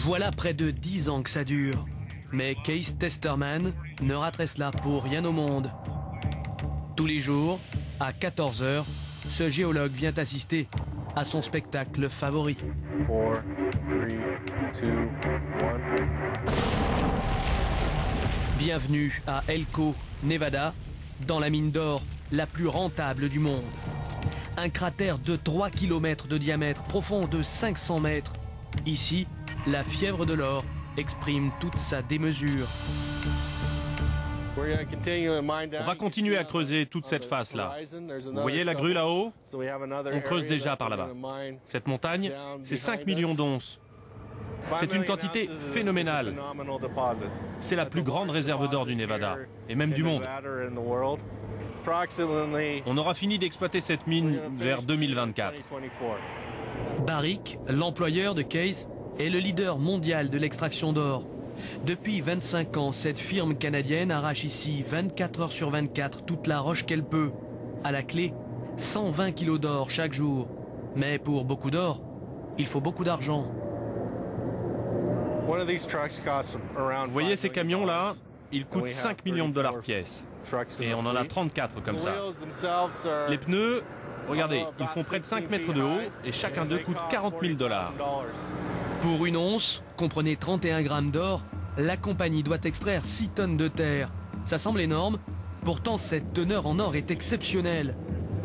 Voilà près de 10 ans que ça dure. Mais Keith Testerman ne raterait cela pour rien au monde. Tous les jours, à 14 h, ce géologue vient assister à son spectacle favori. 4, 3, 2, 1. Bienvenue à Elko, Nevada, dans la mine d'or la plus rentable du monde. Un cratère de 3 km de diamètre, profond de 500 mètres. Ici, la fièvre de l'or exprime toute sa démesure. On va continuer à creuser toute cette face-là. Vous voyez la grue là-haut? On creuse déjà par là-bas. Cette montagne, c'est 5 millions d'onces. C'est une quantité phénoménale. C'est la plus grande réserve d'or du Nevada, et même du monde. On aura fini d'exploiter cette mine vers 2024. Barrick, l'employeur de Case, est le leader mondial de l'extraction d'or. Depuis 25 ans, cette firme canadienne arrache ici 24 heures sur 24 toute la roche qu'elle peut. À la clé, 120 kilos d'or chaque jour. Mais pour beaucoup d'or, il faut beaucoup d'argent. Vous voyez ces camions-là? Ils coûtent 5 millions de dollars pièce. Et on en a 34 comme ça. Les pneus, regardez, ils font près de 5 mètres de haut et chacun d'eux coûte 40 000 dollars. Pour une once, comprenez 31 grammes d'or, la compagnie doit extraire 6 tonnes de terre. Ça semble énorme, pourtant cette teneur en or est exceptionnelle.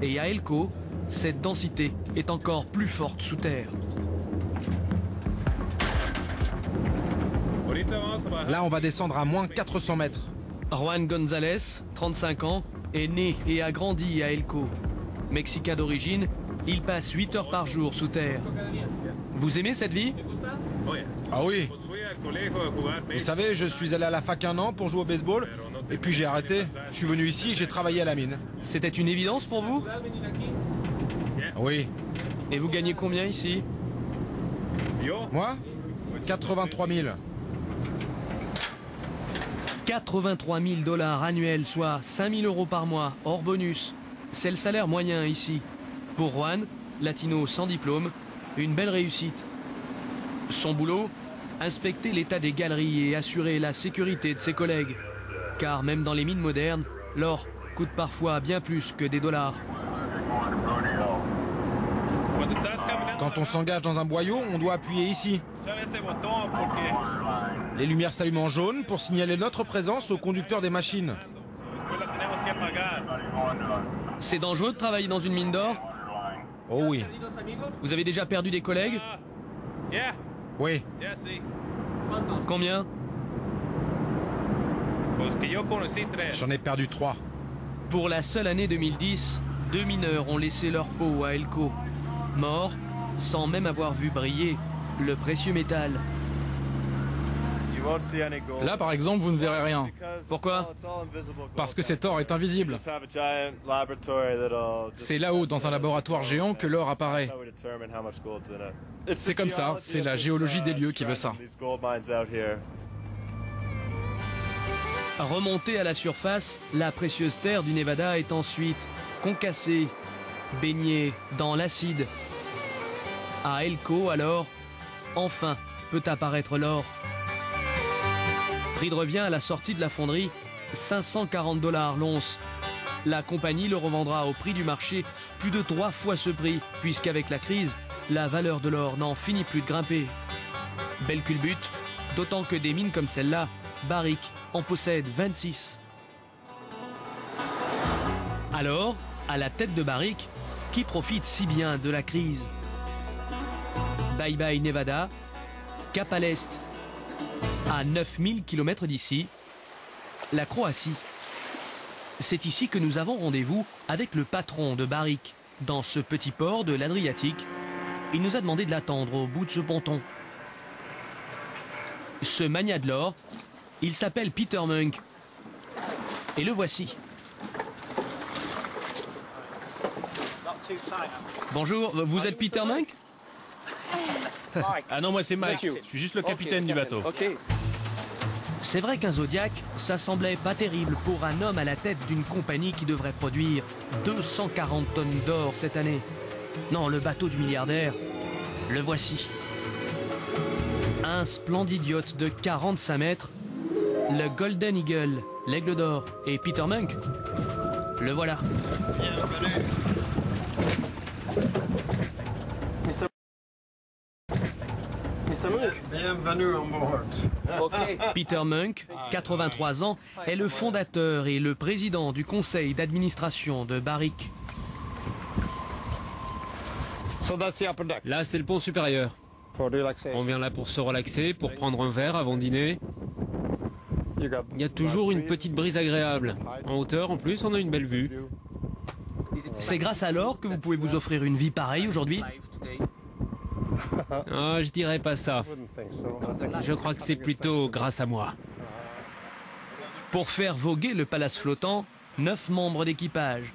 Et à Elko, cette densité est encore plus forte sous terre. Là, on va descendre à moins 400 mètres. Juan González, 35 ans, est né et a grandi à Elko. Mexicain d'origine, il passe 8 heures par jour sous terre. Vous aimez cette vie? Ah oui. Vous savez, je suis allé à la fac 1 an pour jouer au baseball, et puis j'ai arrêté. Je suis venu ici et j'ai travaillé à la mine. C'était une évidence pour vous? Oui. Et vous gagnez combien ici? Moi 83 000. 83 000 dollars annuels, soit 5 000 euros par mois, hors bonus. C'est le salaire moyen ici. Pour Juan, latino sans diplôme, une belle réussite. Son boulot, inspecter l'état des galeries et assurer la sécurité de ses collègues. Car même dans les mines modernes, l'or coûte parfois bien plus que des dollars. Quand on s'engage dans un boyau, on doit appuyer ici. Les lumières s'allument en jaune pour signaler notre présence au conducteur des machines. C'est dangereux de travailler dans une mine d'or? Oh oui. Vous avez déjà perdu des collègues? Oui. Combien? J'en ai perdu 3. Pour la seule année 2010, 2 mineurs ont laissé leur peau à Elko. Morts, sans même avoir vu briller le précieux métal. Là, par exemple, vous ne verrez rien. Pourquoi? Parce que cet or est invisible. C'est là-haut, dans un laboratoire géant, que l'or apparaît. C'est comme ça, c'est la géologie des lieux qui veut ça. Remontée à la surface, la précieuse terre du Nevada est ensuite concassée, baignée dans l'acide. À Elko, alors, enfin peut apparaître l'or. Prix de revient à la sortie de la fonderie, 540 dollars l'once. La compagnie le revendra au prix du marché plus de 3 fois ce prix, puisqu'avec la crise, la valeur de l'or n'en finit plus de grimper. Belle culbute, d'autant que des mines comme celle-là, Barrick en possède 26. Alors, à la tête de Barrick, qui profite si bien de la crise? Bye bye Nevada, cap à l'est. À 9000 km d'ici, la Croatie. C'est ici que nous avons rendez-vous avec le patron de Barrick. Dans ce petit port de l'Adriatique, il nous a demandé de l'attendre au bout de ce ponton. Ce magnat de l'or, il s'appelle Peter Munk. Et le voici. Bonjour, vous êtes Peter Munk? Ah non, moi c'est Mike, je suis juste le capitaine du bateau. C'est vrai qu'un Zodiac, ça semblait pas terrible pour un homme à la tête d'une compagnie qui devrait produire 240 tonnes d'or cette année. Non, le bateau du milliardaire, le voici. Un splendide yacht de 45 mètres, le Golden Eagle, l'Aigle d'Or et Peter Munk. Le voilà. Bienvenue en bord. Peter Munk, 83 ans, est le fondateur et le président du conseil d'administration de Barrick. Là, c'est le pont supérieur. On vient là pour se relaxer, pour prendre un verre avant dîner. Il y a toujours une petite brise agréable. En hauteur, en plus, on a une belle vue. C'est grâce à l'or que vous pouvez vous offrir une vie pareille aujourd'hui? Ah, je dirais pas ça. Je crois que c'est plutôt grâce à moi. Pour faire voguer le palace flottant, 9 membres d'équipage.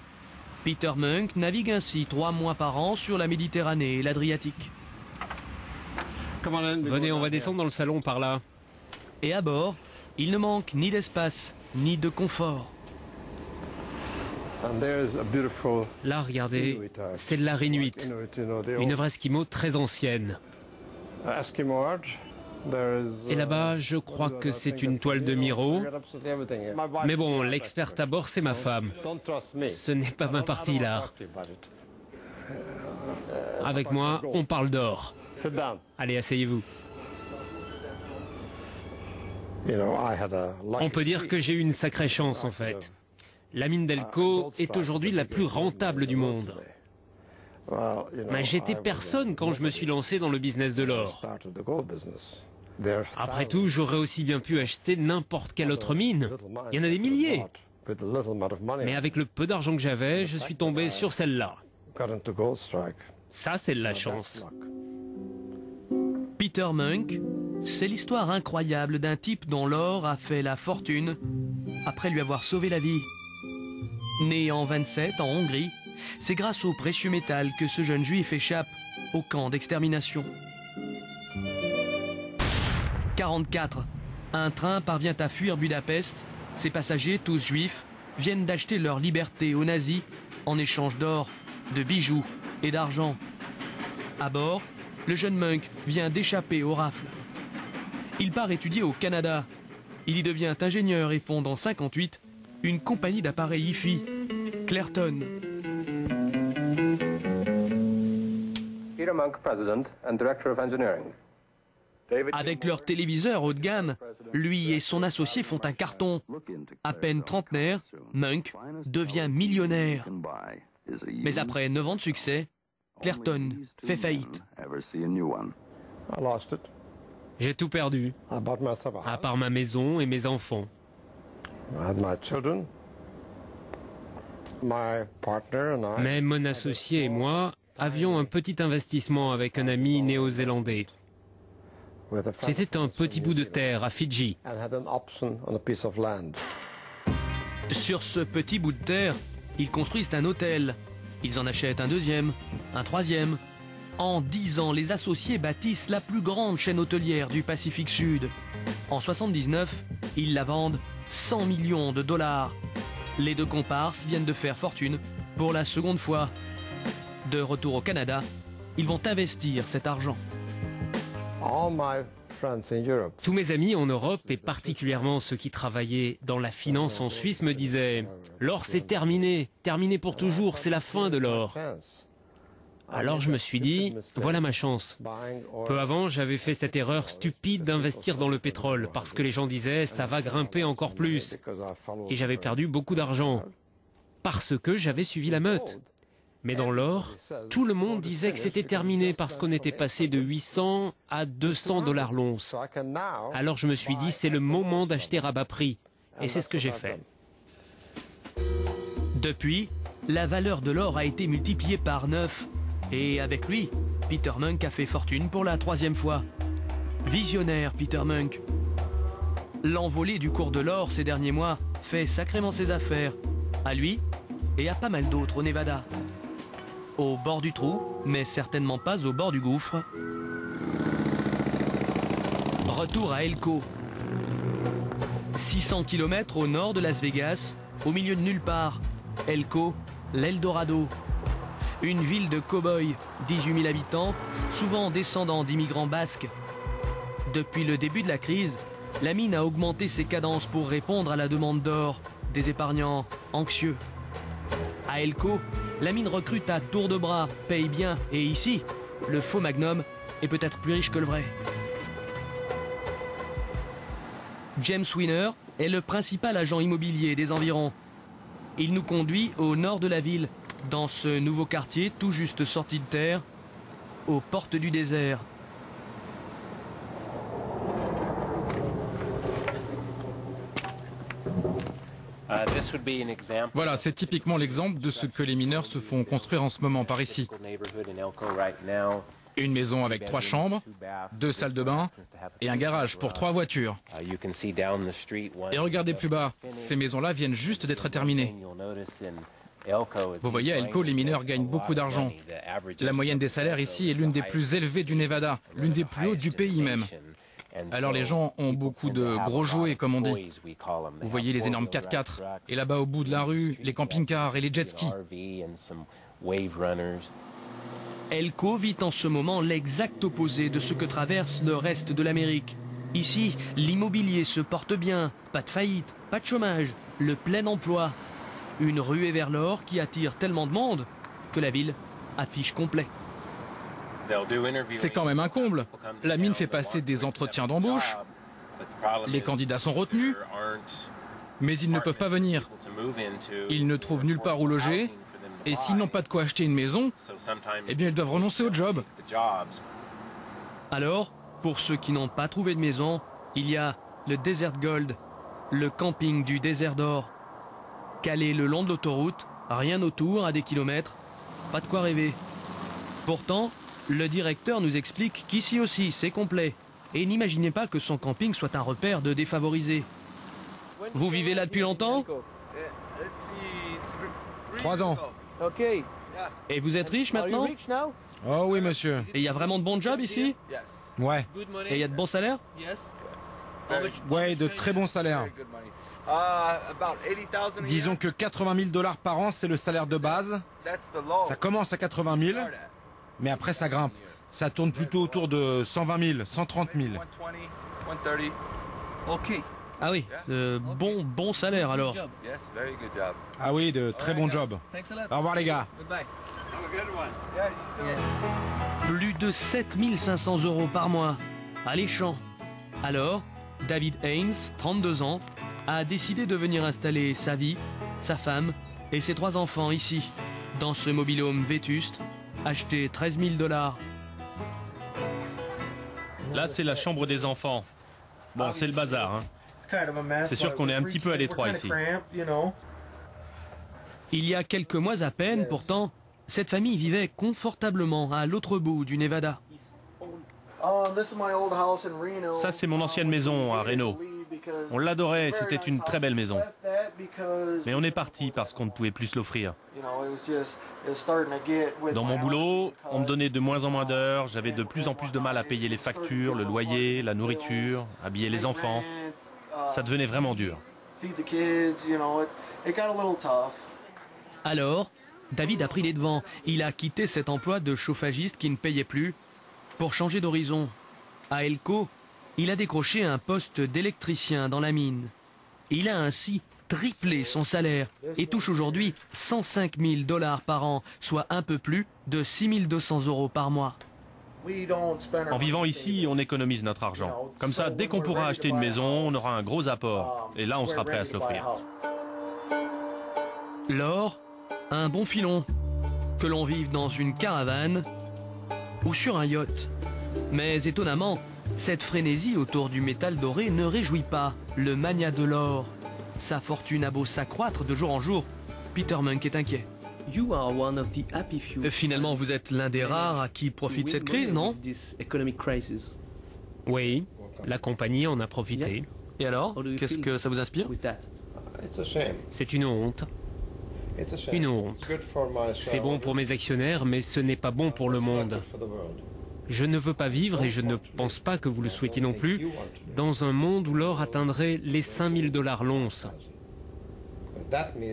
Peter Munk navigue ainsi 3 mois par an sur la Méditerranée et l'Adriatique. Venez, on va descendre dans le salon par là. Et à bord, il ne manque ni d'espace, ni de confort. Là, regardez, c'est de l'art inuit. Une œuvre esquimau très ancienne. Et là-bas, je crois que c'est une toile de Miro. Mais bon, l'experte à bord, c'est ma femme. Ce n'est pas ma partie, l'art. Avec moi, on parle d'or. Allez, asseyez-vous. On peut dire que j'ai eu une sacrée chance, en fait. La mine d'Elko est aujourd'hui la plus rentable du monde. Mais j'étais personne quand je me suis lancé dans le business de l'or. Après tout, j'aurais aussi bien pu acheter n'importe quelle autre mine. Il y en a des milliers. Mais avec le peu d'argent que j'avais, je suis tombé sur celle-là. Ça, c'est de la chance. Peter Munk, c'est l'histoire incroyable d'un type dont l'or a fait la fortune après lui avoir sauvé la vie. Né en 27 en Hongrie, c'est grâce au précieux métal que ce jeune juif échappe au camp d'extermination. 44. Un train parvient à fuir Budapest. Ses passagers, tous juifs, viennent d'acheter leur liberté aux nazis en échange d'or, de bijoux et d'argent. À bord, le jeune Munk vient d'échapper aux rafles. Il part étudier au Canada. Il y devient ingénieur et fonde en 58 une compagnie d'appareils hi-fi, Clerton. Peter Munk, President and Director of Engineering. Avec leur téléviseur haut de gamme, lui et son associé font un carton. À peine trentenaire, Munk devient millionnaire. Mais après 9 ans de succès, Clerton fait faillite. J'ai tout perdu, à part ma maison et mes enfants. Mais mon associé et moi avions un petit investissement avec un ami néo-zélandais. C'était un petit bout de terre à Fidji. Sur ce petit bout de terre, ils construisent un hôtel. Ils en achètent un deuxième, un troisième. En 10 ans, les associés bâtissent la plus grande chaîne hôtelière du Pacifique Sud. En 79, ils la vendent 100 millions de dollars. Les deux comparses viennent de faire fortune pour la seconde fois. De retour au Canada, ils vont investir cet argent. Tous mes amis en Europe, et particulièrement ceux qui travaillaient dans la finance en Suisse, me disaient « L'or, c'est terminé, terminé pour toujours, c'est la fin de l'or ». Alors je me suis dit « Voilà ma chance ». Peu avant, j'avais fait cette erreur stupide d'investir dans le pétrole, parce que les gens disaient « Ça va grimper encore plus ». Et j'avais perdu beaucoup d'argent, parce que j'avais suivi la meute. Mais dans l'or, tout le monde disait que c'était terminé parce qu'on était passé de 800 à 200 dollars l'once. Alors je me suis dit, c'est le moment d'acheter à bas prix. Et c'est ce que j'ai fait. Depuis, la valeur de l'or a été multipliée par 9. Et avec lui, Peter Munk a fait fortune pour la 3e fois. Visionnaire, Peter Munk. L'envolée du cours de l'or ces derniers mois fait sacrément ses affaires. À lui et à pas mal d'autres au Nevada. Au bord du trou, mais certainement pas au bord du gouffre. Retour à Elko. 600 km au nord de Las Vegas, au milieu de nulle part. Elko, l'Eldorado. Une ville de cow-boys, 18 000 habitants, souvent descendants d'immigrants basques. Depuis le début de la crise, la mine a augmenté ses cadences pour répondre à la demande d'or des épargnants anxieux. À Elko, la mine recrute à tour de bras, paye bien, et ici, le faux Magnum est peut-être plus riche que le vrai. James Winner est le principal agent immobilier des environs. Il nous conduit au nord de la ville, dans ce nouveau quartier tout juste sorti de terre, aux portes du désert. Voilà, c'est typiquement l'exemple de ce que les mineurs se font construire en ce moment par ici. Une maison avec 3 chambres, 2 salles de bain et un garage pour 3 voitures. Et regardez plus bas, ces maisons-là viennent juste d'être terminées. Vous voyez, à Elko, les mineurs gagnent beaucoup d'argent. La moyenne des salaires ici est l'une des plus élevées du Nevada, l'une des plus hautes du pays même. Alors les gens ont beaucoup de gros jouets, comme on dit. Vous voyez les énormes 4x4, et là-bas au bout de la rue, les camping-cars et les jet-skis. Elko vit en ce moment l'exact opposé de ce que traverse le reste de l'Amérique. Ici, l'immobilier se porte bien, pas de faillite, pas de chômage, le plein emploi. Une ruée vers l'or qui attire tellement de monde que la ville affiche complet. C'est quand même un comble. La mine fait passer des entretiens d'embauche. Les candidats sont retenus, mais ils ne peuvent pas venir. Ils ne trouvent nulle part où loger. Et s'ils n'ont pas de quoi acheter une maison, eh bien ils doivent renoncer au job. Alors, pour ceux qui n'ont pas trouvé de maison, il y a le Desert Gold, le camping du désert d'or. Calé le long de l'autoroute, rien autour, à des kilomètres, pas de quoi rêver. Pourtant, le directeur nous explique qu'ici aussi c'est complet. Et n'imaginez pas que son camping soit un repère de défavorisés. Vous vivez là depuis longtemps? 3 ans. Et vous êtes riche maintenant? Oh oui, monsieur. Et il y a vraiment de bons jobs ici? Ouais. Et il y a de bons salaires? Ouais, de très bons salaires. Disons que 80 000 $ par an, c'est le salaire de base. Ça commence à 80 000, mais après ça grimpe. Ça tourne plutôt autour de 120 000, 130 000. Ah oui, bon salaire alors. Ah oui, de très bons jobs. Au revoir les gars. Plus de 7 500 € par mois. Alléchant. Alors, David Haynes, 32 ans, a décidé de venir installer sa vie, sa femme et ses 3 enfants ici, dans ce mobil-home vétuste, acheté 13 000 $. Là, c'est la chambre des enfants. Bon, c'est le bazar, hein. C'est sûr qu'on est un petit peu à l'étroit ici. Il y a quelques mois à peine, pourtant, cette famille vivait confortablement à l'autre bout du Nevada. Ça, c'est mon ancienne maison à Reno. On l'adorait, c'était une très belle maison. Mais on est parti parce qu'on ne pouvait plus se l'offrir. Dans mon boulot, on me donnait de moins en moins d'heures, j'avais de plus en plus de mal à payer les factures, le loyer, la nourriture, habiller les enfants. Ça devenait vraiment dur. Alors, David a pris les devants. Il a quitté cet emploi de chauffagiste qui ne payait plus pour changer d'horizon. À Elko, il a décroché un poste d'électricien dans la mine. Il a ainsi triplé son salaire et touche aujourd'hui 105 000 $ par an, soit un peu plus de 6 200 € par mois. En vivant ici, on économise notre argent. Comme ça, dès qu'on pourra acheter une maison, on aura un gros apport. Et là, on sera prêt à se l'offrir. L'or, un bon filon. Que l'on vive dans une caravane ou sur un yacht. Mais étonnamment, cette frénésie autour du métal doré ne réjouit pas le mania de l'or. Sa fortune a beau s'accroître de jour en jour, Peter Munk est inquiet. Finalement, vous êtes l'un des rares à qui profite cette crise, non? Oui, la compagnie en a profité. Et alors, qu'est-ce que ça vous inspire? C'est une honte. Une honte. C'est bon pour mes actionnaires, mais ce n'est pas bon pour le monde. Je ne veux pas vivre, et je ne pense pas que vous le souhaitiez non plus, dans un monde où l'or atteindrait les 5 000 $ l'once.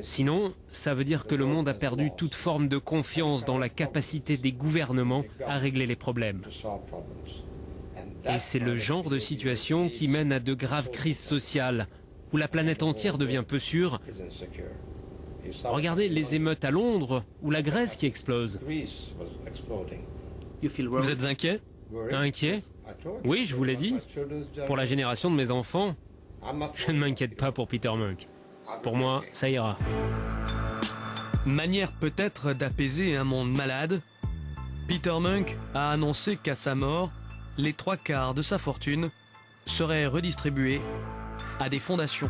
Sinon, ça veut dire que le monde a perdu toute forme de confiance dans la capacité des gouvernements à régler les problèmes. Et c'est le genre de situation qui mène à de graves crises sociales, où la planète entière devient peu sûre. Regardez les émeutes à Londres ou la Grèce qui explose. Vous êtes inquiet? Inquiet? Oui, je vous l'ai dit. Pour la génération de mes enfants, je ne m'inquiète pas pour Peter Munk. Pour moi, ça ira. Manière peut-être d'apaiser un monde malade, Peter Munk a annoncé qu'à sa mort, les 3/4 de sa fortune seraient redistribués à des fondations.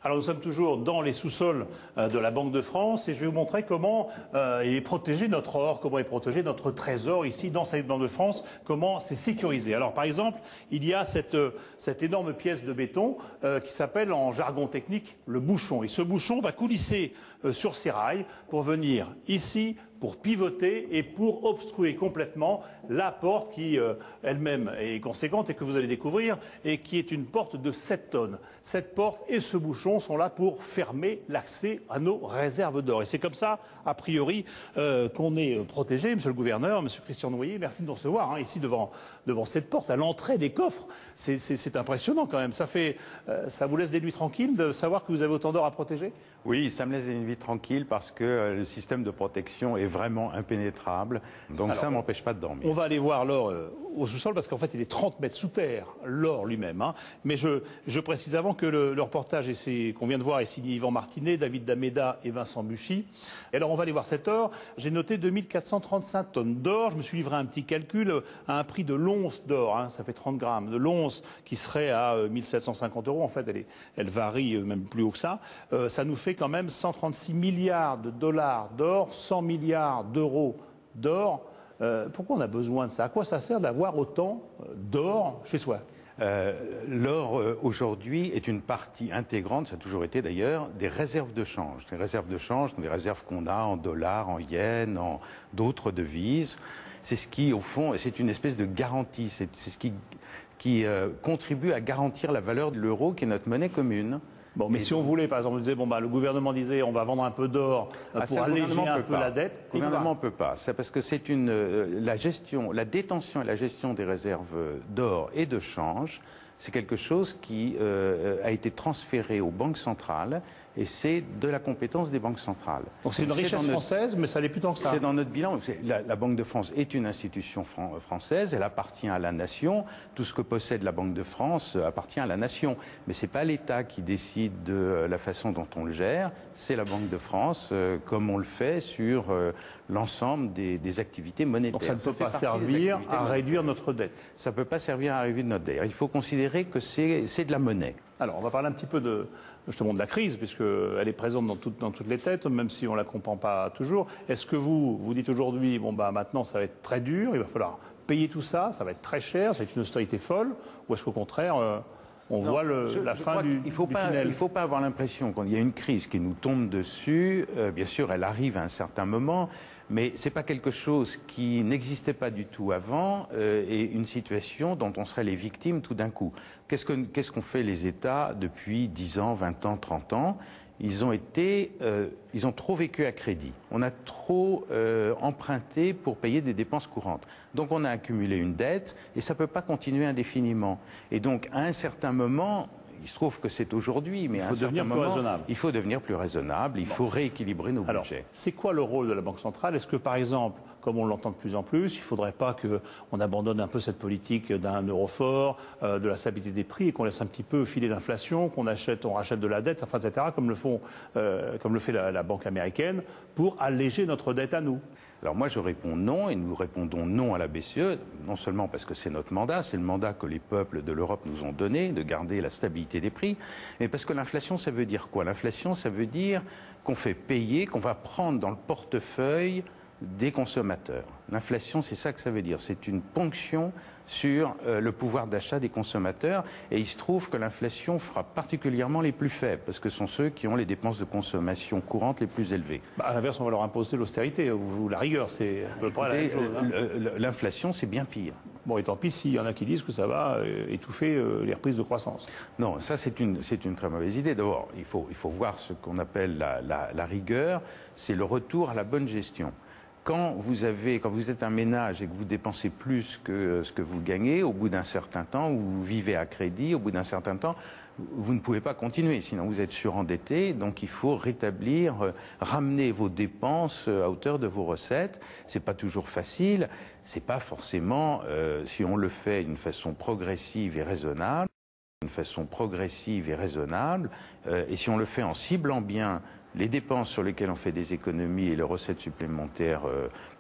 Alors nous sommes toujours dans les sous-sols de la Banque de France et je vais vous montrer comment est protégé notre or, comment est protégé notre trésor ici dans cette Banque de France, comment c'est sécurisé. Alors par exemple, il y a cette énorme pièce de béton qui s'appelle en jargon technique le bouchon. Et ce bouchon va coulisser sur ces rails pour venir ici, pour pivoter et pour obstruer complètement la porte qui elle-même est conséquente et que vous allez découvrir et qui est une porte de 7 tonnes. Cette porte et ce bouchon sont là pour fermer l'accès à nos réserves d'or. Et c'est comme ça, a priori, qu'on est protégé. Monsieur le gouverneur, monsieur Christian Noyer, merci de nous recevoir hein, ici devant cette porte, à l'entrée des coffres. C'est impressionnant quand même. Ça vous laisse des nuits tranquilles de savoir que vous avez autant d'or à protéger? Oui, ça me laisse des nuits tranquilles parce que le système de protection est vraiment impénétrable. Donc ça ne m'empêche pas de dormir. On va aller voir l'or au sous-sol parce qu'en fait il est 30 mètres sous terre, l'or lui-même. Hein. Mais je précise avant que le reportage qu'on vient de voir est signé Yvan Martinet, David Dameda et Vincent Buchy. Et alors on va aller voir cet or. J'ai noté 2435 tonnes d'or. Je me suis livré un petit calcul à un prix de l'once d'or. Hein, ça fait 30 grammes. De l'once qui serait à 1750 €. En fait elle varie même plus haut que ça. Ça nous fait quand même 136 milliards de dollars d'or, 100 milliards d'euros d'or. Pourquoi on a besoin de ça? À quoi ça sert d'avoir autant d'or chez soi? L'or aujourd'hui est une partie intégrante, ça a toujours été d'ailleurs, des réserves de change. Les réserves de change sont des réserves qu'on a en dollars, en yens, en d'autres devises. C'est ce qui, au fond, c'est une espèce de garantie. C'est ce qui contribue à garantir la valeur de l'euro, qui est notre monnaie commune. Bon, mais si on voulait, par exemple, on disait, le gouvernement disait, on va vendre un peu d'or pour alléger un peu la dette. Le gouvernement ne peut pas. C'est parce que c'est la détention et la gestion des réserves d'or et de change, c'est quelque chose qui a été transféré aux banques centrales et c'est de la compétence des banques centrales. Donc c'est une richesse française, mais ça n'est plus tant que ça. C'est dans notre bilan. La Banque de France est une institution française, elle appartient à la nation. Tout ce que possède la Banque de France appartient à la nation. Mais ce n'est pas l'État qui décide de la façon dont on le gère, c'est la Banque de France, comme on le fait sur l'ensemble des activités monétaires. Donc ça ne peut pas servir à réduire notre dette. Ça ne peut pas servir à réduire notre dette. Il faut considérer que c'est de la monnaie. Alors, on va parler un petit peu justement de la crise, puisqu'elle est présente dans toutes les têtes, même si on ne la comprend pas toujours. Est-ce que vous dites aujourd'hui, maintenant ça va être très dur, il va falloir payer tout ça, ça va être très cher, ça va être une austérité folle, ou est-ce qu'au contraire, on voit la fin du tunnel? Il ne faut pas avoir l'impression qu'il y a une crise qui nous tombe dessus. Bien sûr, elle arrive à un certain moment, mais ce n'est pas quelque chose qui n'existait pas du tout avant et une situation dont on serait les victimes tout d'un coup. Qu'est-ce qu'ont fait les États depuis 10 ans, 20 ans, 30 ans? Ils ont trop vécu à crédit. On a trop emprunté pour payer des dépenses courantes. Donc on a accumulé une dette et ça ne peut pas continuer indéfiniment. Et donc à un certain moment, il se trouve que c'est aujourd'hui, mais à un certain moment, il faut devenir plus raisonnable, il faut rééquilibrer nos budgets. C'est quoi le rôle de la Banque centrale? Est-ce que par exemple, comme on l'entend de plus en plus, il ne faudrait pas qu'on abandonne un peu cette politique d'un euro fort, de la stabilité des prix et qu'on laisse un petit peu filer l'inflation, on rachète de la dette, etc., comme le fait la Banque américaine, pour alléger notre dette à nous? Alors moi je réponds non et nous répondons non à la BCE, non seulement parce que c'est notre mandat, c'est le mandat que les peuples de l'Europe nous ont donné, de garder la stabilité des prix, mais parce que l'inflation ça veut dire quoi? L'inflation ça veut dire qu'on fait payer, qu'on va prendre dans le portefeuille des consommateurs. L'inflation, c'est ça que ça veut dire. C'est une ponction sur le pouvoir d'achat des consommateurs. Et il se trouve que l'inflation frappe particulièrement les plus faibles, parce que ce sont ceux qui ont les dépenses de consommation courantes les plus élevées. À l'inverse, on va leur imposer l'austérité ou la rigueur. C'est l'inflation, c'est bien pire. Bon, et tant pis s'il y en a qui disent que ça va étouffer les reprises de croissance. Non, ça c'est une très mauvaise idée. D'abord, il faut voir ce qu'on appelle la rigueur, c'est le retour à la bonne gestion. quand vous êtes un ménage et que vous dépensez plus que ce que vous gagnez, au bout d'un certain temps, ou vous vivez à crédit, au bout d'un certain temps, vous ne pouvez pas continuer, sinon vous êtes surendetté. Donc il faut rétablir, ramener vos dépenses à hauteur de vos recettes. C'est pas toujours facile. C'est pas forcément, si on le fait d'une façon progressive et raisonnable, et si on le fait en ciblant bien les dépenses sur lesquelles on fait des économies et les recettes supplémentaires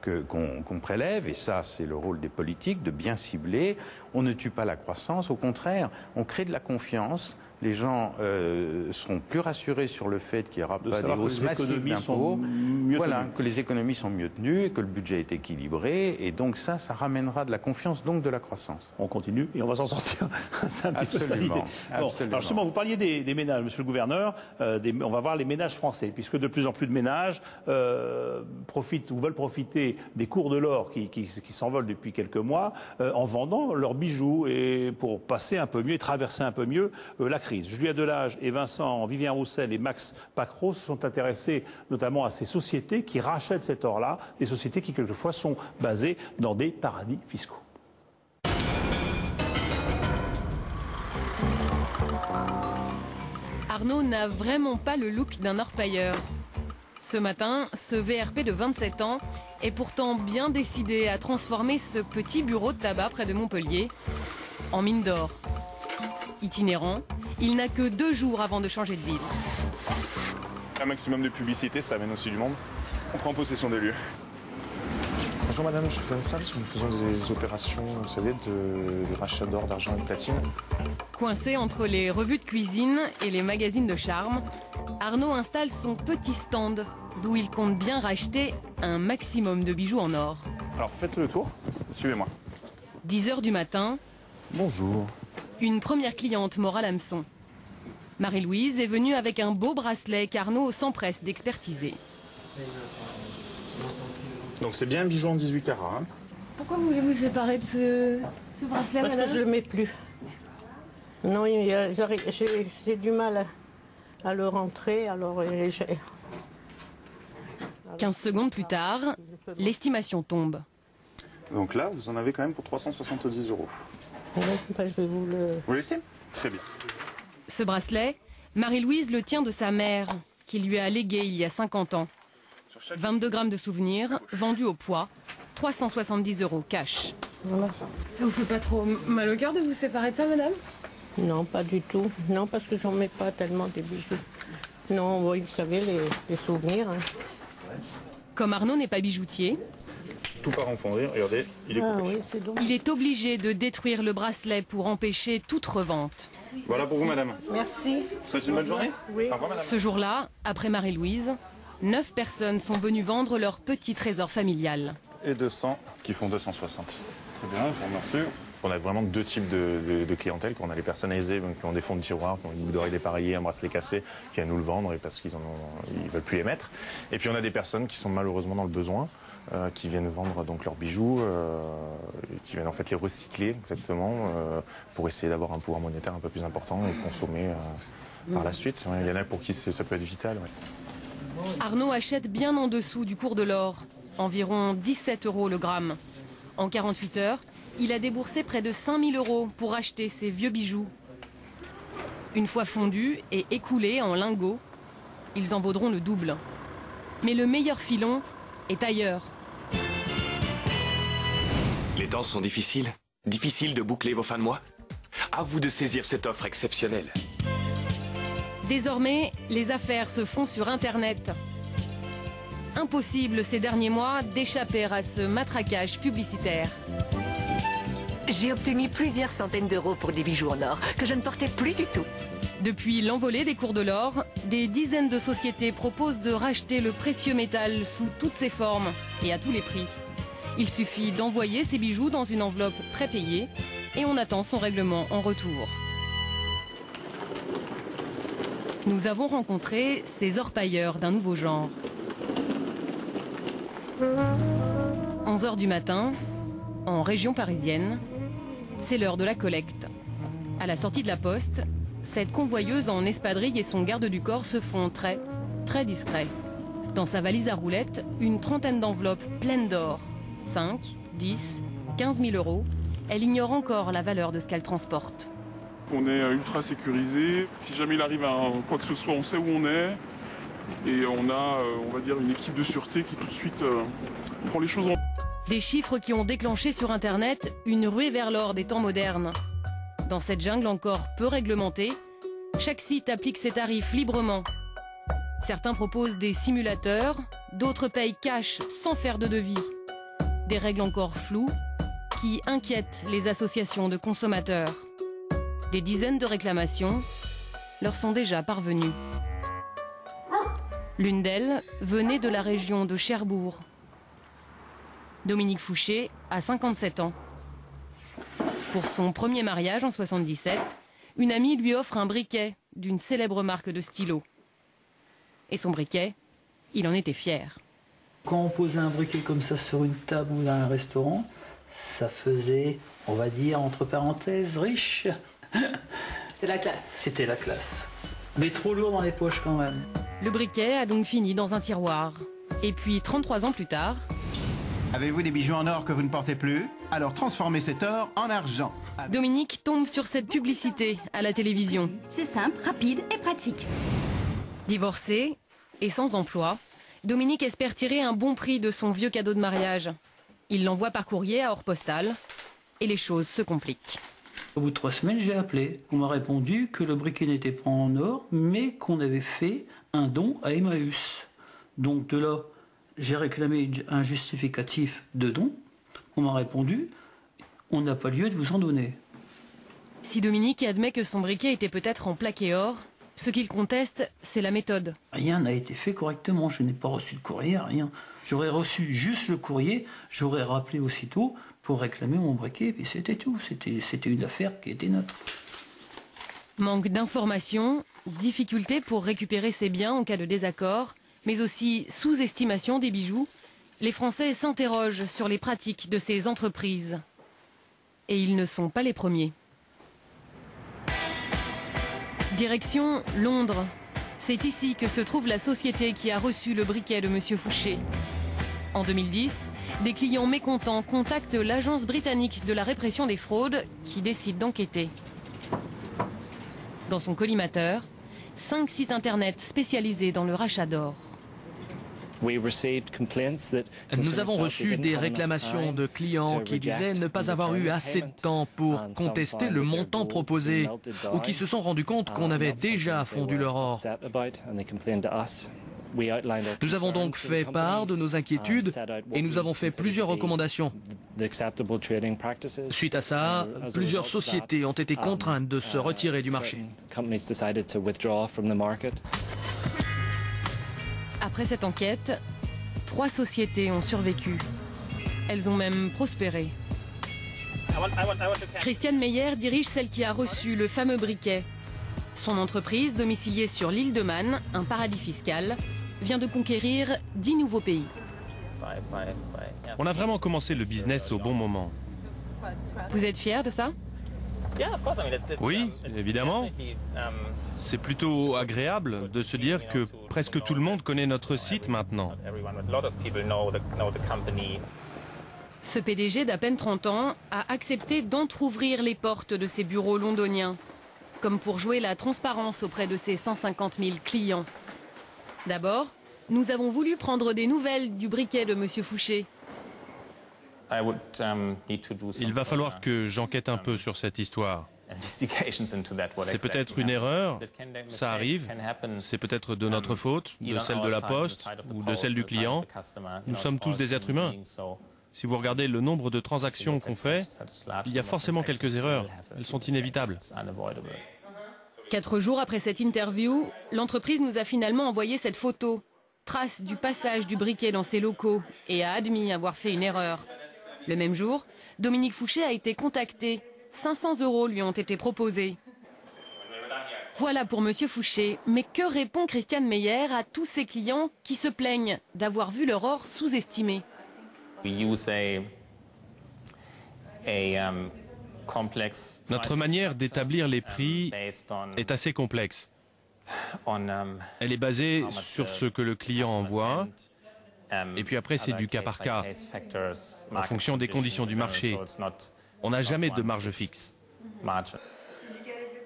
qu'on prélève, et ça c'est le rôle des politiques, de bien cibler, on ne tue pas la croissance, au contraire, on crée de la confiance. Les gens seront plus rassurés sur le fait qu'il n'y aura pas des hausses massives d'impôts, que les économies sont mieux tenues et que le budget est équilibré. Et donc ça ramènera de la confiance, donc de la croissance. On continue et on va s'en sortir. C'est un petit peu ça l'idée. Bon, alors justement, vous parliez des ménages, monsieur le gouverneur. On va voir les ménages français, puisque de plus en plus de ménages profitent ou veulent profiter des cours de l'or qui s'envolent depuis quelques mois en vendant leurs bijoux et pour passer un peu mieux et traverser un peu mieux la crise. Julia Delage et Vincent Vivien Roussel et Max Pacro se sont intéressés notamment à ces sociétés qui rachètent cet or-là, des sociétés qui quelquefois sont basées dans des paradis fiscaux. Arnaud n'a vraiment pas le look d'un orpailleur. Ce matin, ce VRP de 27 ans est pourtant bien décidé à transformer ce petit bureau de tabac près de Montpellier en mine d'or. Itinérant, il n'a que 2 jours avant de changer de ville. Un maximum de publicité, ça amène aussi du monde. On prend possession des lieux. Bonjour madame, je vous donne ça parce que nous faisons des opérations, vous savez, de rachat d'or, d'argent et de platine. Coincé entre les revues de cuisine et les magazines de charme, Arnaud installe son petit stand d'où il compte bien racheter un maximum de bijoux en or. Alors faites le tour, suivez-moi. 10h du matin. Bonjour. Une première cliente mord à l'hameçon. Marie-Louise est venue avec un beau bracelet qu'Arnaud s'empresse d'expertiser. Donc c'est bien un bijou en 18 carats. Hein. Pourquoi vous voulez vous séparer de ce bracelet, Parce madame ? que je ne le mets plus. Non, j'ai du mal à le rentrer, alors 15 secondes plus tard, l'estimation tombe. Donc là, vous en avez quand même pour 370 €. Je vais vous le... Vous laissez ? Très bien. Ce bracelet, Marie-Louise le tient de sa mère, qui lui a légué il y a 50 ans. 22 grammes de souvenirs, vendus au poids, 370 € cash. Voilà. Ça vous fait pas trop mal au cœur de vous séparer de ça, madame ? Non, pas du tout. Non, parce que j'en mets pas tellement des bijoux. Non, oui, vous savez, les souvenirs. Hein. Comme Arnaud n'est pas bijoutier, Tout part en fonderie, regardez, il est coupé. Oui, c'est donc... il est obligé de détruire le bracelet pour empêcher toute revente. Voilà pour vous madame. Merci. Vous souhaitez une bonne journée ? Oui. Au revoir madame. Ce jour-là, après Marie-Louise, 9 personnes sont venues vendre leur petit trésor familial. Et 200 qui font 260. Très bien, je vous remercie. On a vraiment 2 types de clientèle. On a les personnes aisées qui ont des fonds de tiroir, qui ont une boucle d'oreille dépareillée, un bracelet cassé, qui viennent nous le vendre et parce qu'ils ne veulent plus les mettre. Et puis on a des personnes qui sont malheureusement dans le besoin, qui viennent vendre donc leurs bijoux, qui viennent en fait les recycler exactement pour essayer d'avoir un pouvoir monétaire un peu plus important et consommer par la suite. Il y en a pour qui ça peut être vital. Ouais. Arnaud achète bien en dessous du cours de l'or, environ 17 € le gramme. En 48 heures, il a déboursé près de 5 000 € pour acheter ses vieux bijoux. Une fois fondus et écoulés en lingots, ils en vaudront le double. Mais le meilleur filon est ailleurs. Les temps sont difficiles. Difficile de boucler vos fins de mois. À vous de saisir cette offre exceptionnelle. Désormais, les affaires se font sur Internet. Impossible ces derniers mois d'échapper à ce matraquage publicitaire. J'ai obtenu plusieurs centaines d'euros pour des bijoux en or que je ne portais plus du tout. Depuis l'envolée des cours de l'or, des dizaines de sociétés proposent de racheter le précieux métal sous toutes ses formes et à tous les prix. Il suffit d'envoyer ces bijoux dans une enveloppe prépayée et on attend son règlement en retour. Nous avons rencontré ces orpailleurs d'un nouveau genre. 11h du matin, en région parisienne, c'est l'heure de la collecte. À la sortie de la poste, cette convoyeuse en espadrille et son garde du corps se font très discrets. Dans sa valise à roulettes, une trentaine d'enveloppes pleines d'or. 5, 10, 15 000 euros. Elle ignore encore la valeur de ce qu'elle transporte. On est ultra sécurisé. Si jamais il arrive à quoi que ce soit, on sait où on est. Et on a, on va dire, une équipe de sûreté qui tout de suite prend les choses en... Des chiffres qui ont déclenché sur Internet une ruée vers l'or des temps modernes. Dans cette jungle encore peu réglementée, chaque site applique ses tarifs librement. Certains proposent des simulateurs, d'autres payent cash sans faire de devis. Des règles encore floues qui inquiètent les associations de consommateurs. Des dizaines de réclamations leur sont déjà parvenues. L'une d'elles venait de la région de Cherbourg. Dominique Fouché a 57 ans. Pour son premier mariage en 77, une amie lui offre un briquet d'une célèbre marque de stylos. Et son briquet, il en était fier. Quand on posait un briquet comme ça sur une table ou dans un restaurant, ça faisait, on va dire, entre parenthèses, riche. C'est la classe. C'était la classe. Mais trop lourd dans les poches quand même. Le briquet a donc fini dans un tiroir. Et puis, 33 ans plus tard... Avez-vous des bijoux en or que vous ne portez plus? Alors transformez cet or en argent. Dominique tombe sur cette publicité à la télévision. C'est simple, rapide et pratique. Divorcé et sans emploi, Dominique espère tirer un bon prix de son vieux cadeau de mariage. Il l'envoie par courrier à Hors Postal et les choses se compliquent. Au bout de 3 semaines, j'ai appelé. On m'a répondu que le briquet n'était pas en or, mais qu'on avait fait un don à Emmaüs. Donc de là, j'ai réclamé un justificatif de don. On m'a répondu, on n'a pas lieu de vous en donner. Si Dominique admet que son briquet était peut-être en plaqué or, ce qu'il conteste, c'est la méthode. Rien n'a été fait correctement. Je n'ai pas reçu le courrier, rien. J'aurais reçu juste le courrier, j'aurais rappelé aussitôt pour réclamer mon briquet, et puis c'était tout. C'était une affaire qui était nôtre. Manque d'informations, difficulté pour récupérer ses biens en cas de désaccord, mais aussi sous-estimation des bijoux, les Français s'interrogent sur les pratiques de ces entreprises. Et ils ne sont pas les premiers. Direction Londres. C'est ici que se trouve la société qui a reçu le briquet de M. Fouché. En 2010, des clients mécontents contactent l'agence britannique de la répression des fraudes qui décide d'enquêter. Dans son collimateur, 5 sites internet spécialisés dans le rachat d'or. Nous avons reçu des réclamations de clients qui disaient ne pas avoir eu assez de temps pour contester le montant proposé ou qui se sont rendus compte qu'on avait déjà fondu leur or. Nous avons donc fait part de nos inquiétudes et nous avons fait plusieurs recommandations. Suite à ça, plusieurs sociétés ont été contraintes de se retirer du marché. Après cette enquête, 3 sociétés ont survécu. Elles ont même prospéré. Christiane Meyer dirige celle qui a reçu le fameux briquet. Son entreprise, domiciliée sur l'île de Man, un paradis fiscal, vient de conquérir 10 nouveaux pays. On a vraiment commencé le business au bon moment. Vous êtes fier de ça? Oui, évidemment. C'est plutôt agréable de se dire que presque tout le monde connaît notre site maintenant. Ce PDG d'à peine 30 ans a accepté d'entrouvrir les portes de ses bureaux londoniens, comme pour jouer la transparence auprès de ses 150 000 clients. D'abord, nous avons voulu prendre des nouvelles du briquet de M. Fouché. Il va falloir que j'enquête un peu sur cette histoire. C'est peut-être une erreur, ça arrive, c'est peut-être de notre faute, de celle de la poste ou de celle du client. Nous sommes tous des êtres humains. Si vous regardez le nombre de transactions qu'on fait, il y a forcément quelques erreurs. Elles sont inévitables. 4 jours après cette interview, l'entreprise nous a finalement envoyé cette photo, trace du passage du briquet dans ses locaux, et a admis avoir fait une erreur. Le même jour, Dominique Fouché a été contacté. 500 € lui ont été proposés. Voilà pour M. Fouché. Mais que répond Christiane Meyer à tous ses clients qui se plaignent d'avoir vu leur or sous-estimé? Notre manière d'établir les prix est assez complexe. Elle est basée sur ce que le client envoie. Et puis après, c'est du cas par cas, en fonction des conditions du marché. On n'a jamais de marge fixe.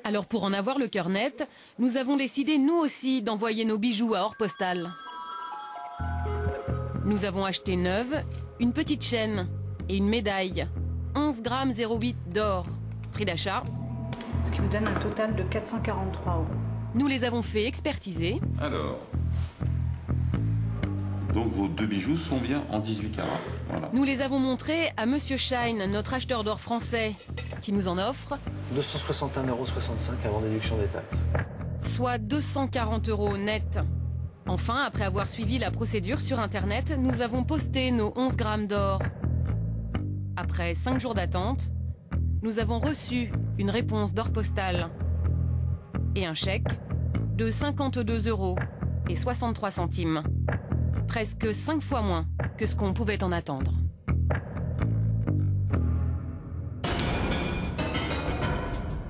Alors pour en avoir le cœur net, nous avons décidé nous aussi d'envoyer nos bijoux à hors postal. Nous avons acheté neuve, une petite chaîne et une médaille. 11 grammes 08 d'or. Prix d'achat. Ce qui vous donne un total de 443 €. Nous les avons fait expertiser. Alors, donc vos 2 bijoux sont bien en 18 carats. Voilà. Nous les avons montrés à Monsieur Shine, notre acheteur d'or français, qui nous en offre 261,65 € avant déduction des taxes. Soit 240 € net. Enfin, après avoir suivi la procédure sur Internet, nous avons posté nos 11 grammes d'or. Après 5 jours d'attente, nous avons reçu une réponse d'or postal et un chèque de 52,63 €. Presque 5 fois moins que ce qu'on pouvait en attendre.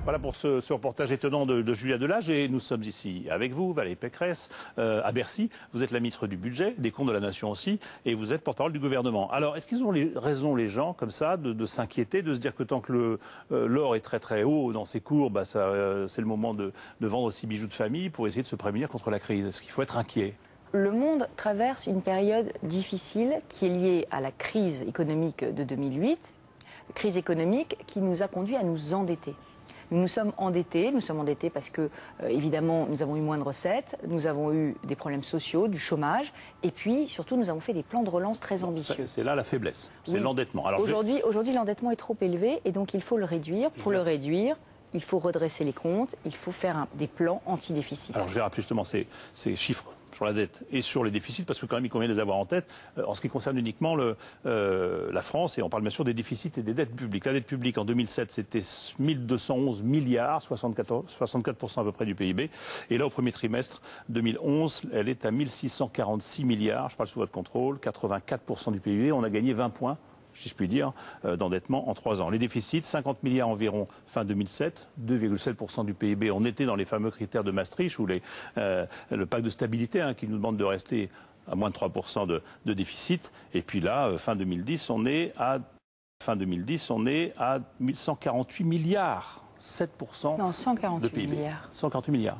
Voilà pour ce reportage étonnant de Julia Delage. Et nous sommes ici avec vous, Valérie Pécresse, à Bercy. Vous êtes la ministre du Budget, des Comptes de la Nation aussi, et vous êtes porte-parole du gouvernement. Alors, est-ce qu'ils ont raison, les gens, comme ça, de s'inquiéter, de se dire que tant que l'or est très très haut dans ses cours, bah, c'est le moment de vendre aussi bijoux de famille pour essayer de se prémunir contre la crise? Est-ce qu'il faut être inquiet? Le monde traverse une période difficile qui est liée à la crise économique de 2008, crise économique qui nous a conduit à nous endetter. Nous sommes endettés parce que, évidemment, nous avons eu moins de recettes, nous avons eu des problèmes sociaux, du chômage, et puis, surtout, nous avons fait des plans de relance très ambitieux. C'est là la faiblesse, c'est l'endettement. Aujourd'hui, l'endettement est trop élevé, et donc il faut le réduire. Pour le réduire, il faut redresser les comptes, il faut faire des plans anti-déficit. Alors, je vais rappeler justement ces chiffres sur la dette et sur les déficits, parce que quand même il convient de les avoir en tête. En ce qui concerne uniquement la France, et on parle bien sûr des déficits et des dettes publiques. La dette publique en 2007, c'était 1211 milliards, 64% à peu près du PIB. Et là, au premier trimestre 2011, elle est à 1646 milliards, je parle sous votre contrôle, 84% du PIB. On a gagné 20 points, si je puis dire, d'endettement en 3 ans. Les déficits, 50 milliards environ fin 2007, 2,7% du PIB. On était dans les fameux critères de Maastricht, ou le pacte de stabilité qui nous demande de rester à moins de 3% de déficit. Et puis là, fin 2010, on est à 148 milliards, 7% non, 148 de PIB. Milliards. 148 milliards.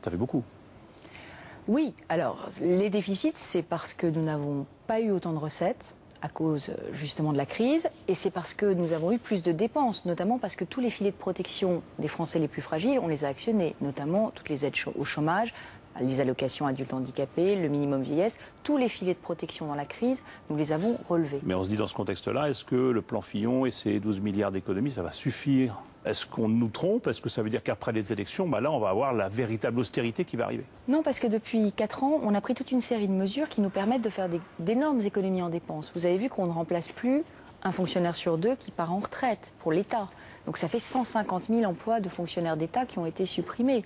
Ça fait beaucoup. Oui, alors les déficits, c'est parce que nous n'avons pas eu autant de recettes à cause justement de la crise, et c'est parce que nous avons eu plus de dépenses, notamment parce que tous les filets de protection des Français les plus fragiles, on les a actionnés, notamment toutes les aides au chômage, les allocations adultes handicapés, le minimum vieillesse, tous les filets de protection dans la crise, nous les avons relevés. Mais on se dit dans ce contexte-là, est-ce que le plan Fillon et ses 12 milliards d'économies, ça va suffire? Est-ce qu'on nous trompe? Est-ce que ça veut dire qu'après les élections, là, on va avoir la véritable austérité qui va arriver? Non, parce que depuis 4 ans, on a pris toute une série de mesures qui nous permettent de faire d'énormes économies en dépenses. Vous avez vu qu'on ne remplace plus un fonctionnaire sur 2 qui part en retraite pour l'État. Donc ça fait 150 000 emplois de fonctionnaires d'État qui ont été supprimés.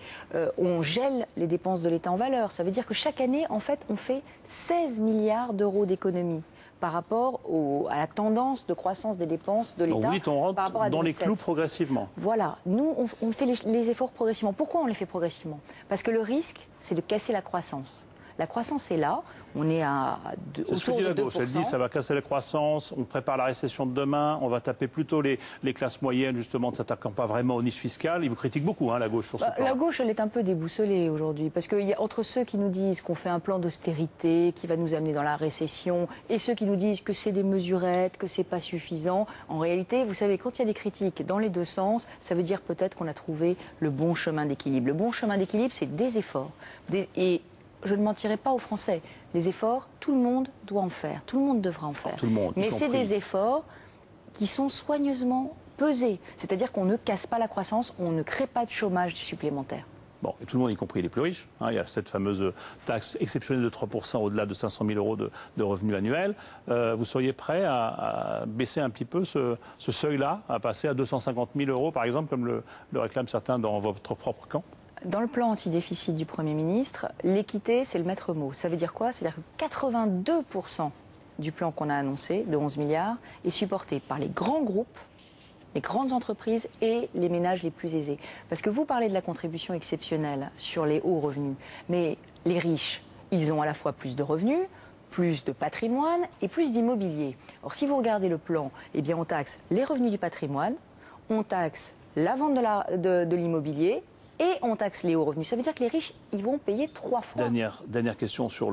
On gèle les dépenses de l'État en valeur. Ça veut dire que chaque année, en fait, on fait 16 milliards d'euros d'économies par rapport à la tendance de croissance des dépenses de l'État. Donc vous dites on rentre dans les clous progressivement. Voilà, nous on fait les efforts progressivement. Pourquoi on les fait progressivement? Parce que le risque, c'est de casser la croissance. La croissance est là, on est autour de 2%. C'est ce que dit la gauche, elle dit ça va casser la croissance, on prépare la récession de demain, on va taper plutôt les classes moyennes, justement, ne s'attaquant pas vraiment aux niches fiscales. Ils vous critiquent beaucoup, la gauche, sur ce plan. La gauche, elle est un peu déboussolée aujourd'hui, parce qu'il y a entre ceux qui nous disent qu'on fait un plan d'austérité qui va nous amener dans la récession, et ceux qui nous disent que c'est des mesurettes, que c'est pas suffisant. En réalité, vous savez, quand il y a des critiques dans les deux sens, ça veut dire peut-être qu'on a trouvé le bon chemin d'équilibre. Le bon chemin d'équilibre, c'est des efforts. Et je ne mentirai pas aux Français. Les efforts, tout le monde doit en faire. Tout le monde devra en faire. Tout le monde, mais c'est des efforts qui sont soigneusement pesés. C'est-à-dire qu'on ne casse pas la croissance, on ne crée pas de chômage supplémentaire. Bon, et tout le monde, y compris les plus riches. Il y a cette fameuse taxe exceptionnelle de 3% au-delà de 500 000 euros de revenus annuels. Vous seriez prêt à baisser un petit peu ce seuil-là, à passer à 250 000 euros, par exemple, comme le réclament certains dans votre propre camp? Dans le plan anti-déficit du Premier ministre, l'équité, c'est le maître mot. Ça veut dire quoi? C'est-à-dire que 82% du plan qu'on a annoncé, de 11 milliards, est supporté par les grands groupes les grandes entreprises et les ménages les plus aisés. Parce que vous parlez de la contribution exceptionnelle sur les hauts revenus, mais les riches, ils ont à la fois plus de revenus, plus de patrimoine et plus d'immobilier. Or, si vous regardez le plan, eh bien, on taxe les revenus du patrimoine, on taxe la vente de l'immobilier et on taxe les hauts revenus. Ça veut dire que les riches, ils vont payer 3 fois. Dernière question sur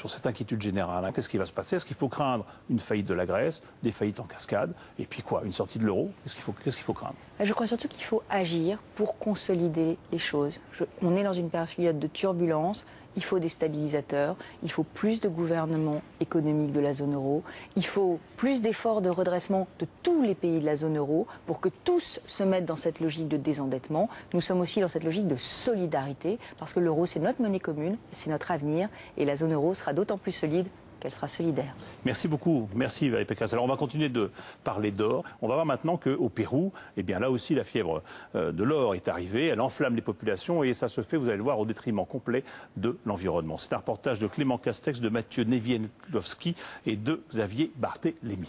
cette inquiétude générale. Qu'est-ce qui va se passer? Est-ce qu'il faut craindre une faillite de la Grèce, des faillites en cascade, et puis quoi? Une sortie de l'euro? Qu'est-ce qu'il faut craindre? Je crois surtout qu'il faut agir pour consolider les choses. On est dans une période de turbulence. Il faut des stabilisateurs, il faut plus de gouvernement économique de la zone euro, il faut plus d'efforts de redressement de tous les pays de la zone euro pour que tous se mettent dans cette logique de désendettement. Nous sommes aussi dans cette logique de solidarité parce que l'euro, c'est notre monnaie commune, c'est notre avenir et la zone euro sera d'autant plus solide qu'elle sera solidaire. Merci beaucoup. Merci Valérie Pécresse. Alors on va continuer de parler d'or. On va voir maintenant qu'au Pérou, eh bien là aussi la fièvre de l'or est arrivée. Elle enflamme les populations et ça se fait, vous allez le voir, au détriment complet de l'environnement. C'est un reportage de Clément Castex, de Mathieu Nevienowski et de Xavier Barthélémy.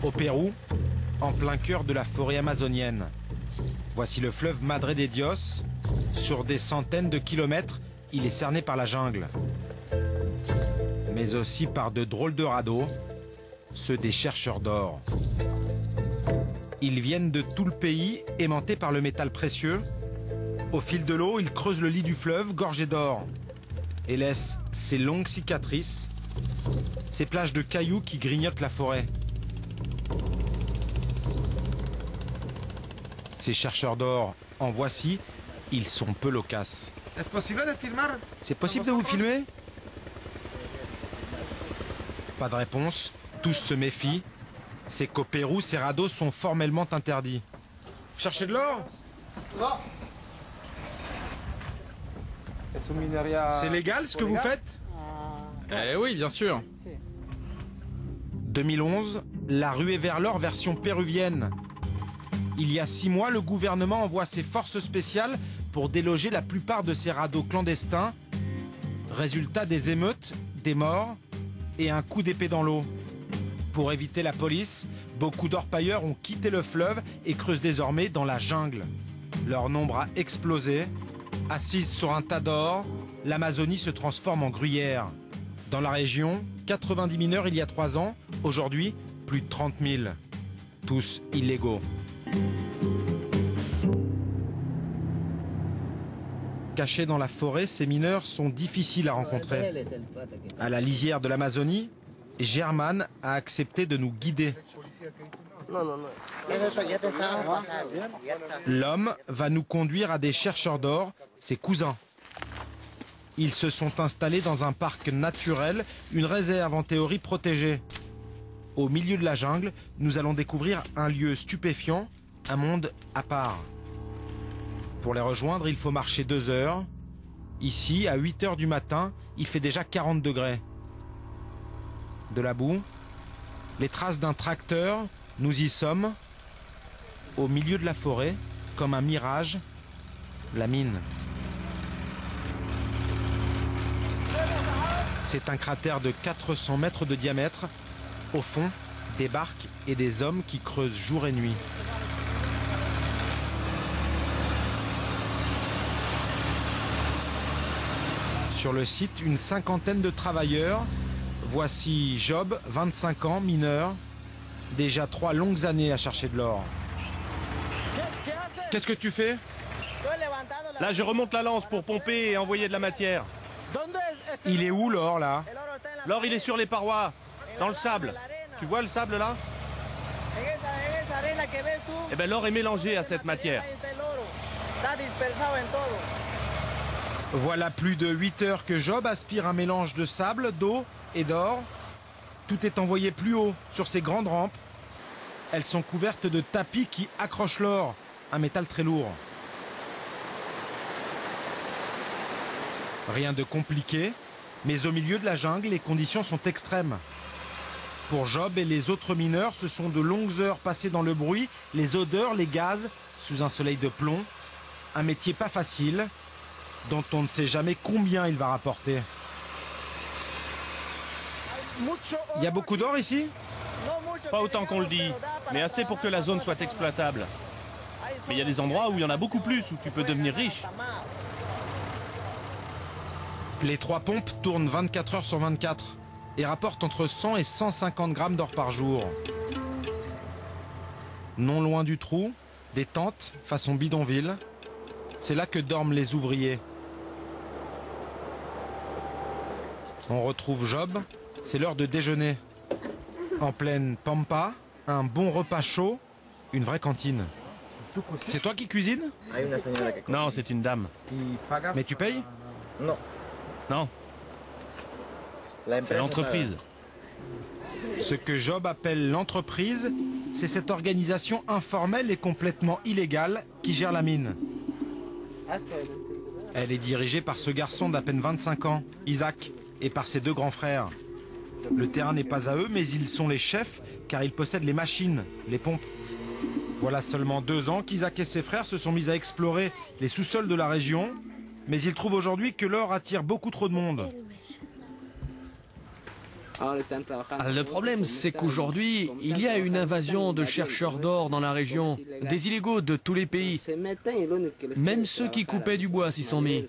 Au Pérou, en plein cœur de la forêt amazonienne. Voici le fleuve Madre de Dios. Sur des centaines de kilomètres, il est cerné par la jungle. Mais aussi par de drôles de radeaux, ceux des chercheurs d'or. Ils viennent de tout le pays, aimantés par le métal précieux. Au fil de l'eau, ils creusent le lit du fleuve, gorgé d'or, et laissent ces longues cicatrices, ces plages de cailloux qui grignotent la forêt. Ces chercheurs d'or, en voici, ils sont peu loquaces. C'est possible de vous filmer? Pas de réponse, tous se méfient. C'est qu'au Pérou, ces radeaux sont formellement interdits. Cherchez de l'or? C'est légal ce que vous faites? Eh oui, bien sûr. 2011, la ruée vers l'or version péruvienne. Il y a 6 mois, le gouvernement envoie ses forces spéciales pour déloger la plupart de ces radeaux clandestins. Résultat des émeutes, des morts et un coup d'épée dans l'eau. Pour éviter la police, beaucoup d'orpailleurs ont quitté le fleuve et creusent désormais dans la jungle. Leur nombre a explosé. Assise sur un tas d'or, l'Amazonie se transforme en gruyère. Dans la région, 90 mineurs il y a 3 ans, aujourd'hui plus de 30 000. Tous illégaux. Cachés dans la forêt, ces mineurs sont difficiles à rencontrer. À la lisière de l'Amazonie, German a accepté de nous guider. L'homme va nous conduire à des chercheurs d'or, ses cousins. Ils se sont installés dans un parc naturel, une réserve en théorie protégée. Au milieu de la jungle, nous allons découvrir un lieu stupéfiant, un monde à part. Pour les rejoindre, il faut marcher 2 heures. Ici, à 8 heures du matin, il fait déjà 40 degrés. De la boue, les traces d'un tracteur, nous y sommes. Au milieu de la forêt, comme un mirage, la mine. C'est un cratère de 400 mètres de diamètre. Au fond, des barques et des hommes qui creusent jour et nuit. Sur le site, une 50aine de travailleurs. Voici Job, 25 ans, mineur. Déjà 3 longues années à chercher de l'or. Qu'est-ce que tu fais? Là, je remonte la lance pour pomper et envoyer de la matière. Il est où l'or, là? L'or, il est sur les parois, dans le sable. Tu vois le sable, là? Eh bien, l'or est mélangé à cette matière. Voilà plus de 8 heures que Job aspire un mélange de sable, d'eau et d'or. Tout est envoyé plus haut, sur ces grandes rampes. Elles sont couvertes de tapis qui accrochent l'or, un métal très lourd. Rien de compliqué, mais au milieu de la jungle, les conditions sont extrêmes. Pour Job et les autres mineurs, ce sont de longues heures passées dans le bruit, les odeurs, les gaz, sous un soleil de plomb. Un métier pas facile, dont on ne sait jamais combien il va rapporter. Il y a beaucoup d'or ici? Pas autant qu'on le dit, mais assez pour que la zone soit exploitable. Mais il y a des endroits où il y en a beaucoup plus, où tu peux devenir riche. Les 3 pompes tournent 24 heures sur 24 et rapportent entre 100 et 150 grammes d'or par jour. Non loin du trou, des tentes façon bidonville. C'est là que dorment les ouvriers. On retrouve Job, c'est l'heure de déjeuner. En pleine pampa, un bon repas chaud, une vraie cantine. C'est toi qui cuisines? Non, c'est une dame. Mais tu payes? Non. Non. C'est l'entreprise. Ce que Job appelle l'entreprise, c'est cette organisation informelle et complètement illégale qui gère la mine. Elle est dirigée par ce garçon d'à peine 25 ans, Isaac, et par ses 2 grands frères. Le terrain n'est pas à eux, mais ils sont les chefs car ils possèdent les machines, les pompes. Voilà seulement 2 ans qu'Isaac et ses frères se sont mis à explorer les sous-sols de la région, mais ils trouvent aujourd'hui que l'or attire beaucoup trop de monde. Le problème, c'est qu'aujourd'hui, il y a une invasion de chercheurs d'or dans la région, des illégaux de tous les pays. Même ceux qui coupaient du bois s'y sont mis.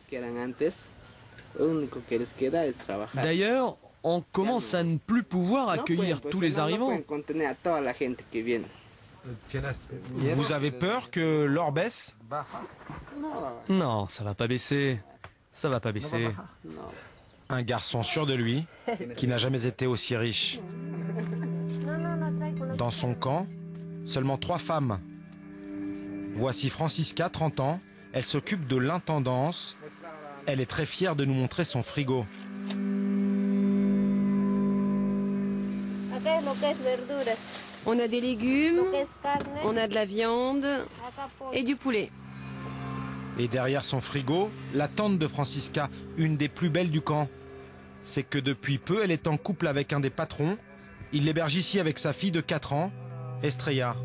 D'ailleurs, on commence à ne plus pouvoir accueillir tous les arrivants. Vous avez peur que l'or baisse? Non, ça va pas baisser. Ça va pas baisser. Un garçon sûr de lui, qui n'a jamais été aussi riche. Dans son camp, seulement 3 femmes. Voici Francisca, 30 ans. Elle s'occupe de l'intendance. Elle est très fière de nous montrer son frigo. On a des légumes, on a de la viande et du poulet. Et derrière son frigo, la tante de Francisca, une des plus belles du camp. C'est que depuis peu, elle est en couple avec un des patrons. Il l'héberge ici avec sa fille de 4 ans, Estrella.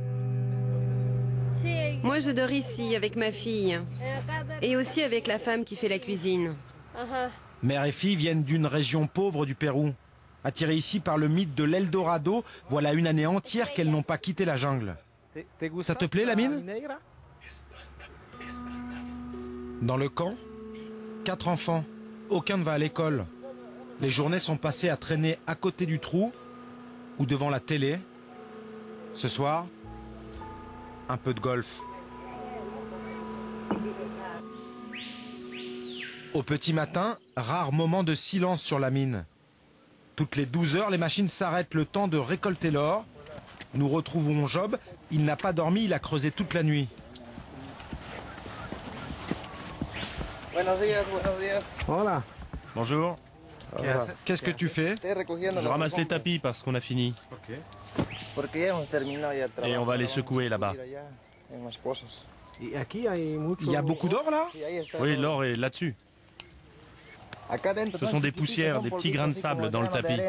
Moi, je dors ici avec ma fille et aussi avec la femme qui fait la cuisine. Mère et fille viennent d'une région pauvre du Pérou. Attirées ici par le mythe de l'Eldorado, voilà une année entière qu'elles n'ont pas quitté la jungle. Ça te plaît la mine? Dans le camp, 4 enfants, aucun ne va à l'école. Les journées sont passées à traîner à côté du trou ou devant la télé. Ce soir, un peu de golf. Au petit matin, rare moment de silence sur la mine. Toutes les 12 heures, les machines s'arrêtent le temps de récolter l'or. Nous retrouvons Job. Il n'a pas dormi, il a creusé toute la nuit. Voilà. Bonjour. Qu'est-ce que tu fais? Je ramasse les tapis parce qu'on a fini. Et on va les secouer là-bas. Il y a beaucoup d'or là? Oui, l'or est là-dessus. Ce sont des poussières, des petits grains de sable dans le tapis.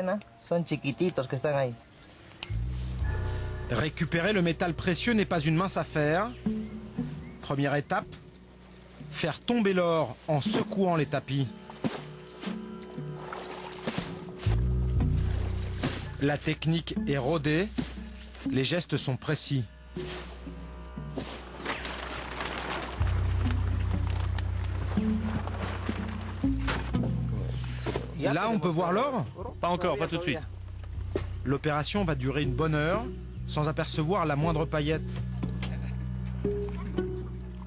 Récupérer le métal précieux n'est pas une mince affaire. Première étape, faire tomber l'or en secouant les tapis. La technique est rodée, les gestes sont précis. Là, on peut voir l'or? Pas encore, pas tout de suite. L'opération va durer une bonne heure, sans apercevoir la moindre paillette.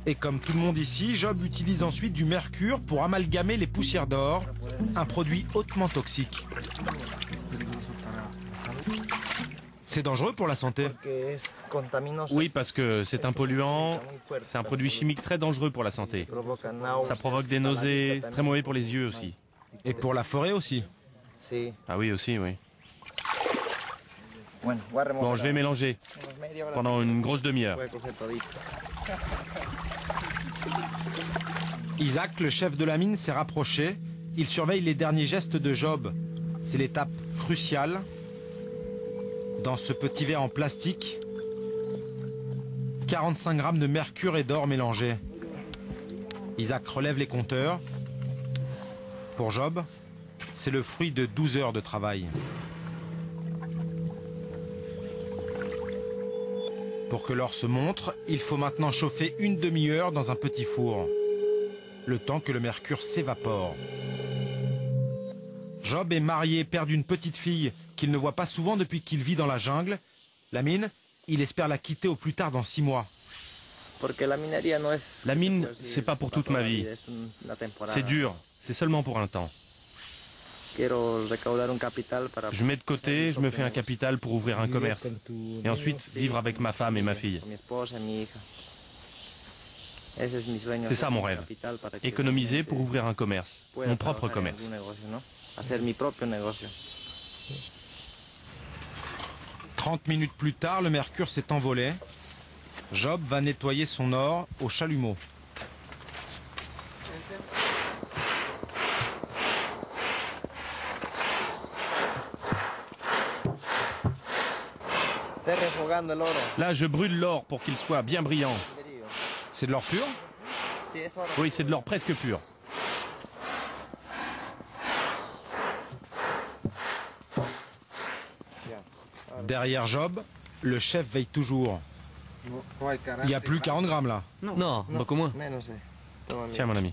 Et comme tout le monde ici, Job utilise ensuite du mercure pour amalgamer les poussières d'or, un produit hautement toxique. C'est dangereux pour la santé? Oui, parce que c'est un polluant, c'est un produit chimique très dangereux pour la santé. Ça provoque des nausées, c'est très mauvais pour les yeux aussi. Et pour la forêt aussi? Ah oui, aussi, oui. Bon, je vais mélanger pendant une grosse demi-heure. Isaac, le chef de la mine, s'est rapproché. Il surveille les derniers gestes de Job. C'est l'étape cruciale. Dans ce petit verre en plastique, 45 grammes de mercure et d'or mélangés. Isaac relève les compteurs. Pour Job, c'est le fruit de 12 heures de travail. Pour que l'or se montre, il faut maintenant chauffer une demi-heure dans un petit four, le temps que le mercure s'évapore. Job est marié, père d'une petite fille qu'il ne voit pas souvent depuis qu'il vit dans la jungle. La mine, il espère la quitter au plus tard dans 6 mois. La mine, c'est pas pour toute ma vie. C'est dur, c'est seulement pour un temps. Je mets de côté, je me fais un capital pour ouvrir un commerce. Et ensuite, vivre avec ma femme et ma fille. C'est ça mon rêve. Économiser pour ouvrir un commerce. Mon propre commerce. 30 minutes plus tard, le mercure s'est envolé. Job va nettoyer son or au chalumeau. Là, je brûle l'or pour qu'il soit bien brillant. C'est de l'or pur? Oui, c'est de l'or presque pur. Derrière Job, le chef veille toujours. Il y a plus 40 grammes là. Non, beaucoup moins. Tiens, mon ami.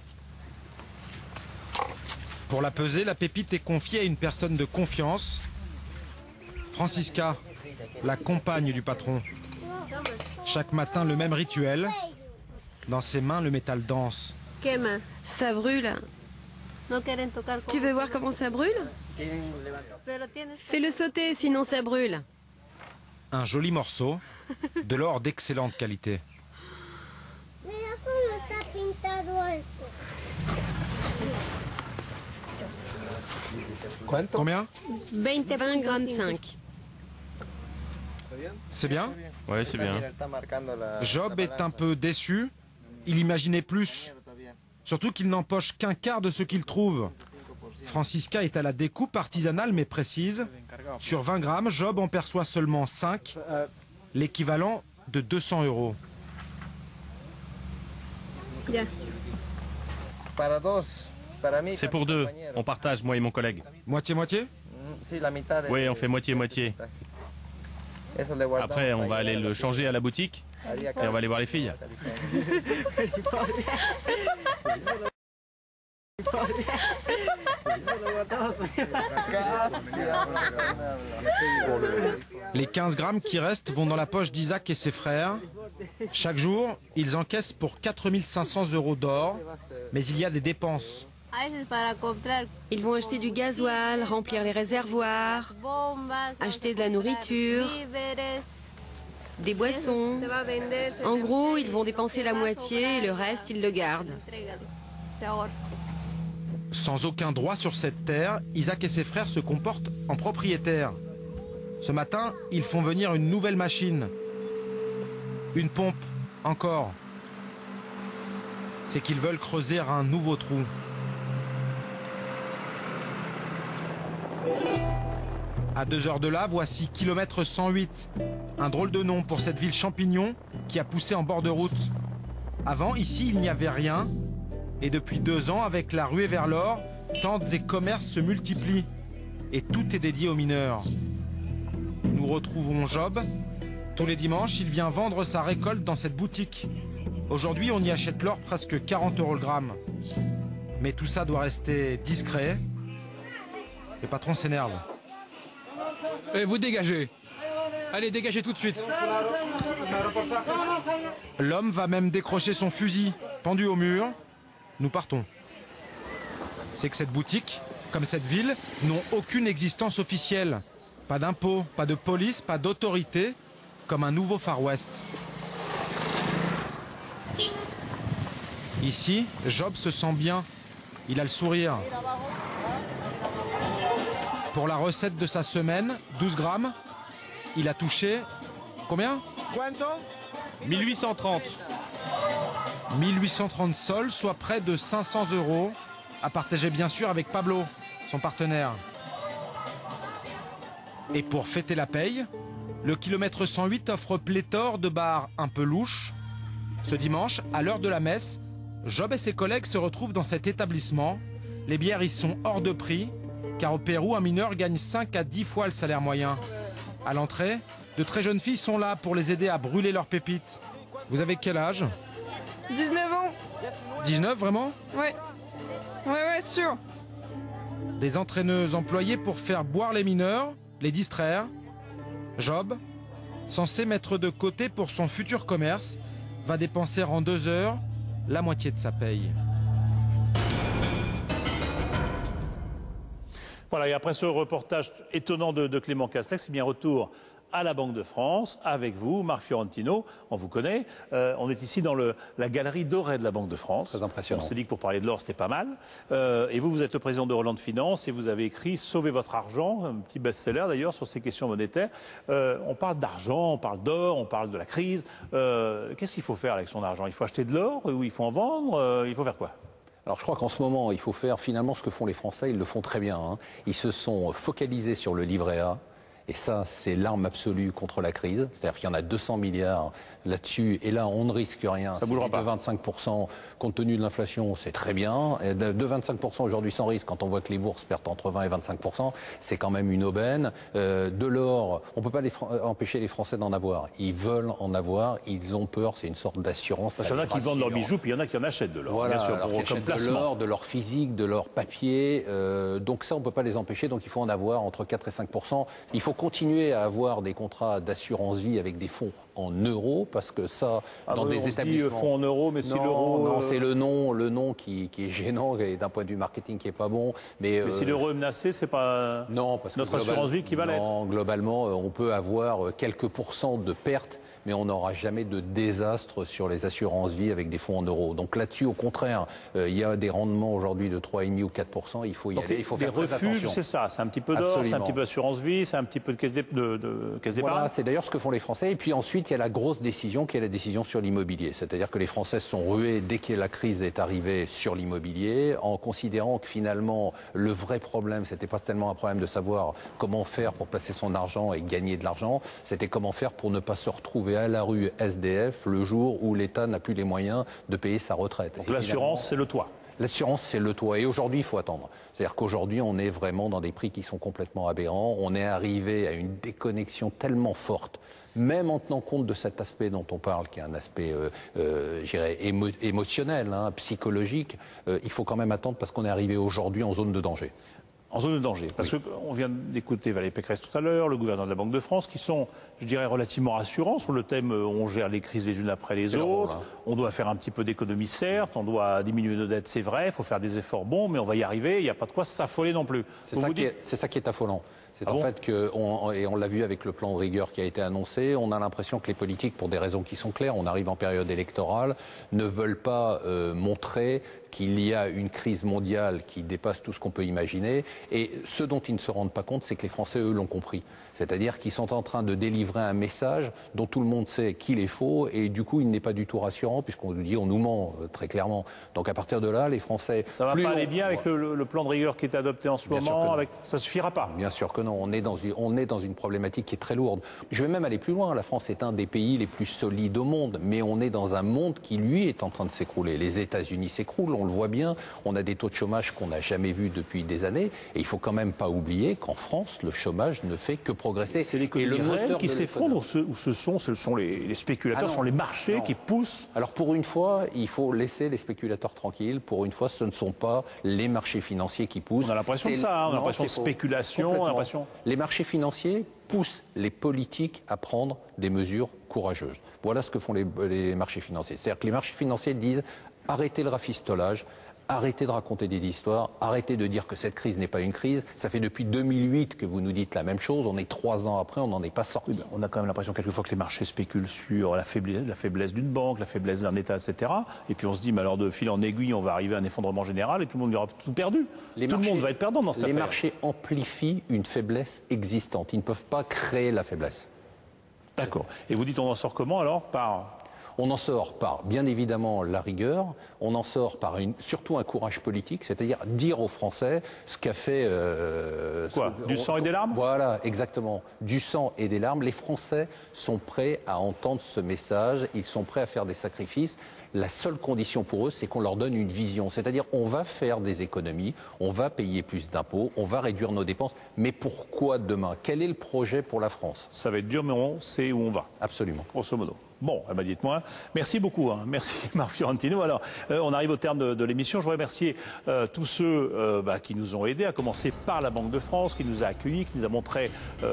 Pour la peser, la pépite est confiée à une personne de confiance. Francisca, la compagne du patron. Chaque matin, le même rituel. Dans ses mains, le métal danse. Ça brûle. Tu veux voir comment ça brûle? Fais-le sauter, sinon ça brûle. Un joli morceau, de l'or d'excellente qualité. Combien? 20 grammes 5. C'est bien? Oui, c'est bien. Job est un peu déçu. Il imaginait plus. Surtout qu'il n'empoche qu'un quart de ce qu'il trouve. Francisca est à la découpe artisanale mais précise. Sur 20 grammes, Job en perçoit seulement 5, l'équivalent de 200 €. C'est pour deux. On partage, moi et mon collègue. Moitié-moitié? Oui, on fait moitié-moitié. Après, on va aller le changer à la boutique et on va aller voir les filles. Les 15 grammes qui restent vont dans la poche d'Isaac et ses frères. Chaque jour, ils encaissent pour 4 500 € d'or, mais il y a des dépenses. Ils vont acheter du gasoil, remplir les réservoirs, acheter de la nourriture, des boissons. En gros, ils vont dépenser la moitié et le reste, ils le gardent. Sans aucun droit sur cette terre, Isaac et ses frères se comportent en propriétaires. Ce matin, ils font venir une nouvelle machine. Une pompe, encore. C'est qu'ils veulent creuser un nouveau trou. À 2 heures de là, voici kilomètre 108. Un drôle de nom pour cette ville champignon qui a poussé en bord de route. Avant, ici, il n'y avait rien. Et depuis 2 ans, avec la ruée vers l'or, tentes et commerces se multiplient. Et tout est dédié aux mineurs. Nous retrouvons Job. Tous les dimanches, il vient vendre sa récolte dans cette boutique. Aujourd'hui, on y achète l'or presque 40 € le gramme. Mais tout ça doit rester discret. Le patron s'énerve. Et vous dégagez. Allez, dégagez tout de suite. L'homme va même décrocher son fusil, pendu au mur. Nous partons. C'est que cette boutique, comme cette ville, n'ont aucune existence officielle. Pas d'impôts, pas de police, pas d'autorité, comme un nouveau Far West. Ici, Job se sent bien. Il a le sourire. Pour la recette de sa semaine, 12 grammes, il a touché... Combien? 1830. 1830 sols, soit près de 500 €, à partager bien sûr avec Pablo, son partenaire. Et pour fêter la paye, le kilomètre 108 offre pléthore de bars un peu louches. Ce dimanche, à l'heure de la messe, Job et ses collègues se retrouvent dans cet établissement. Les bières y sont hors de prix, car au Pérou, un mineur gagne 5 à 10 fois le salaire moyen. À l'entrée, de très jeunes filles sont là pour les aider à brûler leurs pépites. Vous avez quel âge? 19 ans. 19, vraiment? Ouais. Ouais, sûr. Des entraîneuses employées pour faire boire les mineurs, les distraire. Job, censé mettre de côté pour son futur commerce, va dépenser en 2 heures la moitié de sa paye. Voilà, et après ce reportage étonnant de Clément Castex, c'est bien retour à la Banque de France, avec vous, Marc Fiorentino, on vous connaît. On est ici dans la galerie dorée de la Banque de France. Très impressionnant. On s'est dit que pour parler de l'or, c'était pas mal. Et vous êtes le président de Roland Finance et vous avez écrit « Sauvez votre argent », un petit best-seller d'ailleurs sur ces questions monétaires. On parle d'argent, on parle d'or, on parle de la crise. Qu'est-ce qu'il faut faire avec son argent? Il faut acheter de l'or ou il faut en vendre? Il faut faire quoi? Alors je crois qu'en ce moment, il faut faire finalement ce que font les Français, ils le font très bien. Hein. Ils se sont focalisés sur le livret A. Et ça, c'est l'arme absolue contre la crise. C'est-à-dire qu'il y en a 200 milliards là-dessus. Et là, on ne risque rien. Ça bougera pas. De 25%, compte tenu de l'inflation, c'est très bien. Et de 25% aujourd'hui sans risque, quand on voit que les bourses perdent entre 20 et 25%, c'est quand même une aubaine. De l'or, on ne peut pas empêcher les Français d'en avoir. Ils veulent en avoir, ils ont peur, c'est une sorte d'assurance. Il y en a qui vendent leurs bijoux, puis il y en a qui en achètent de l'or. Voilà, bien sûr, alors comme placement. de l'or, de l'or physique, de l'or papier. Donc ça, on ne peut pas les empêcher. Donc il faut en avoir entre 4 et 5%. Il faut continuer à avoir des contrats d'assurance vie avec des fonds en euros, parce que ça, dans des établissements... fonds en euros, mais si l'euro... Non, c'est le nom qui est gênant, et d'un point de vue marketing qui est pas bon. Mais si l'euro est menacé, c'est pas non, parce que notre assurance vie qui va l'être. Non, globalement, on peut avoir quelques pourcents de pertes, mais on n'aura jamais de désastre sur les assurances vie avec des fonds en euros. Donc là-dessus, au contraire, il y a des rendements aujourd'hui de 3,5 ou 4%, il faut y aller, il faut faire très attention. Les refuges, c'est ça, c'est un petit peu d'or, c'est un petit peu d'assurance vie, c'est un petit peu de caisse d'épargne. Voilà, c'est d'ailleurs ce que font les Français. Et puis ensuite, il y a la grosse décision qui est la décision sur l'immobilier. C'est-à-dire que les Français se sont rués dès que la crise est arrivée sur l'immobilier, en considérant que finalement, le vrai problème, c'était pas tellement un problème de savoir comment faire pour placer son argent et gagner de l'argent, c'était comment faire pour ne pas se retrouver à la rue SDF le jour où l'État n'a plus les moyens de payer sa retraite. Donc l'assurance, c'est le toit. L'assurance, c'est le toit. Et aujourd'hui, il faut attendre. C'est-à-dire qu'aujourd'hui, on est vraiment dans des prix qui sont complètement aberrants. On est arrivé à une déconnexion tellement forte, même en tenant compte de cet aspect dont on parle, qui est un aspect, je dirais, émotionnel, hein, psychologique. Il faut quand même attendre parce qu'on est arrivé aujourd'hui en zone de danger. En zone de danger, parce qu'on vient d'écouter Valérie Pécresse tout à l'heure, le gouverneur de la Banque de France, qui sont, je dirais, relativement rassurants sur le thème on gère les crises les unes après les autres, on doit faire un petit peu d'économie certes, on doit diminuer nos dettes, c'est vrai, il faut faire des efforts bons, mais on va y arriver, il n'y a pas de quoi s'affoler non plus. C'est ça qui est affolant. C'est en fait que, et on l'a vu avec le plan de rigueur qui a été annoncé, on a l'impression que les politiques, pour des raisons qui sont claires, on arrive en période électorale, ne veulent pas montrer qu'il y a une crise mondiale qui dépasse tout ce qu'on peut imaginer. Et ce dont ils ne se rendent pas compte, c'est que les Français, eux, l'ont compris. C'est-à-dire qu'ils sont en train de délivrer un message dont tout le monde sait qu'il est faux, et du coup, il n'est pas du tout rassurant, puisqu'on nous dit, on nous ment très clairement. Donc à partir de là, les Français... Ça va pas aller bien avec le plan de rigueur qui est adopté en ce moment, ça suffira pas. Bien sûr que non, on est dans une problématique qui est très lourde. Je vais même aller plus loin, la France est un des pays les plus solides au monde, mais on est dans un monde qui, lui, est en train de s'écrouler. Les États-Unis s'écroulent, on le voit bien, on a des taux de chômage qu'on n'a jamais vus depuis des années, et il faut quand même pas oublier qu'en France, le chômage ne fait que progresser. C'est l'économie réelle qui s'effondre, ou ce sont les spéculateurs, ce sont les marchés qui poussent. Alors pour une fois, il faut laisser les spéculateurs tranquilles, pour une fois, ce ne sont pas les marchés financiers qui poussent. On a l'impression de ça, on a l'impression de spéculation, Les marchés financiers poussent les politiques à prendre des mesures courageuses. Voilà ce que font les marchés financiers. C'est-à-dire que les marchés financiers disent arrêtez le rafistolage, arrêtez de raconter des histoires, arrêtez de dire que cette crise n'est pas une crise. Ça fait depuis 2008 que vous nous dites la même chose. On est 3 ans après, on n'en est pas sorti. Oui, on a quand même l'impression quelquefois que les marchés spéculent sur la faiblesse d'une banque, la faiblesse d'un État, etc. Et puis on se dit, mais alors de fil en aiguille, on va arriver à un effondrement général et tout le monde aura tout perdu. Le monde va être perdant dans cette affaire. Les marchés amplifient une faiblesse existante. Ils ne peuvent pas créer la faiblesse. D'accord. Et vous dites on en sort comment alors? On en sort par, bien évidemment, la rigueur, on en sort par surtout un courage politique, c'est-à-dire dire aux Français ce qu'a fait... du sang et des larmes? Voilà, exactement. Du sang et des larmes. Les Français sont prêts à entendre ce message, ils sont prêts à faire des sacrifices. La seule condition pour eux, c'est qu'on leur donne une vision. C'est-à-dire, on va faire des économies, on va payer plus d'impôts, on va réduire nos dépenses. Mais pourquoi demain? Quel est le projet pour la France? Ça va être dur, mais on sait où on va. Absolument. Grosso modo. Bon, eh ben dites-moi. Merci beaucoup. Merci Marc Fiorentino. Alors, on arrive au terme de l'émission. Je voudrais remercier tous ceux qui nous ont aidés, à commencer par la Banque de France, qui nous a accueillis, qui nous a montré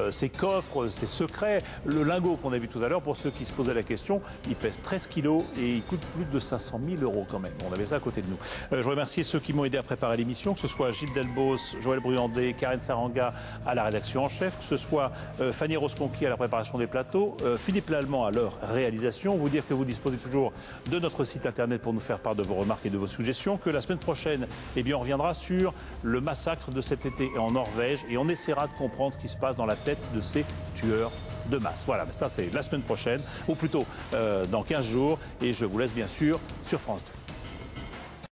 ses coffres, ses secrets. Le lingot qu'on a vu tout à l'heure, pour ceux qui se posaient la question, il pèse 13 kilos et il coûte plus de 500 000 € quand même. On avait ça à côté de nous. Je voudrais remercier ceux qui m'ont aidé à préparer l'émission, que ce soit Gilles Delbos, Joël Bruyandet, Karen Saranga à la rédaction en chef, que ce soit Fanny Rosconqui à la préparation des plateaux, Philippe Lallemand à leur réalisation. Vous dire que vous disposez toujours de notre site internet pour nous faire part de vos remarques et de vos suggestions, que la semaine prochaine, on reviendra sur le massacre de cet été en Norvège et on essaiera de comprendre ce qui se passe dans la tête de ces tueurs de masse. Voilà, mais ça c'est la semaine prochaine, ou plutôt dans 15 jours, et je vous laisse bien sûr sur France 2.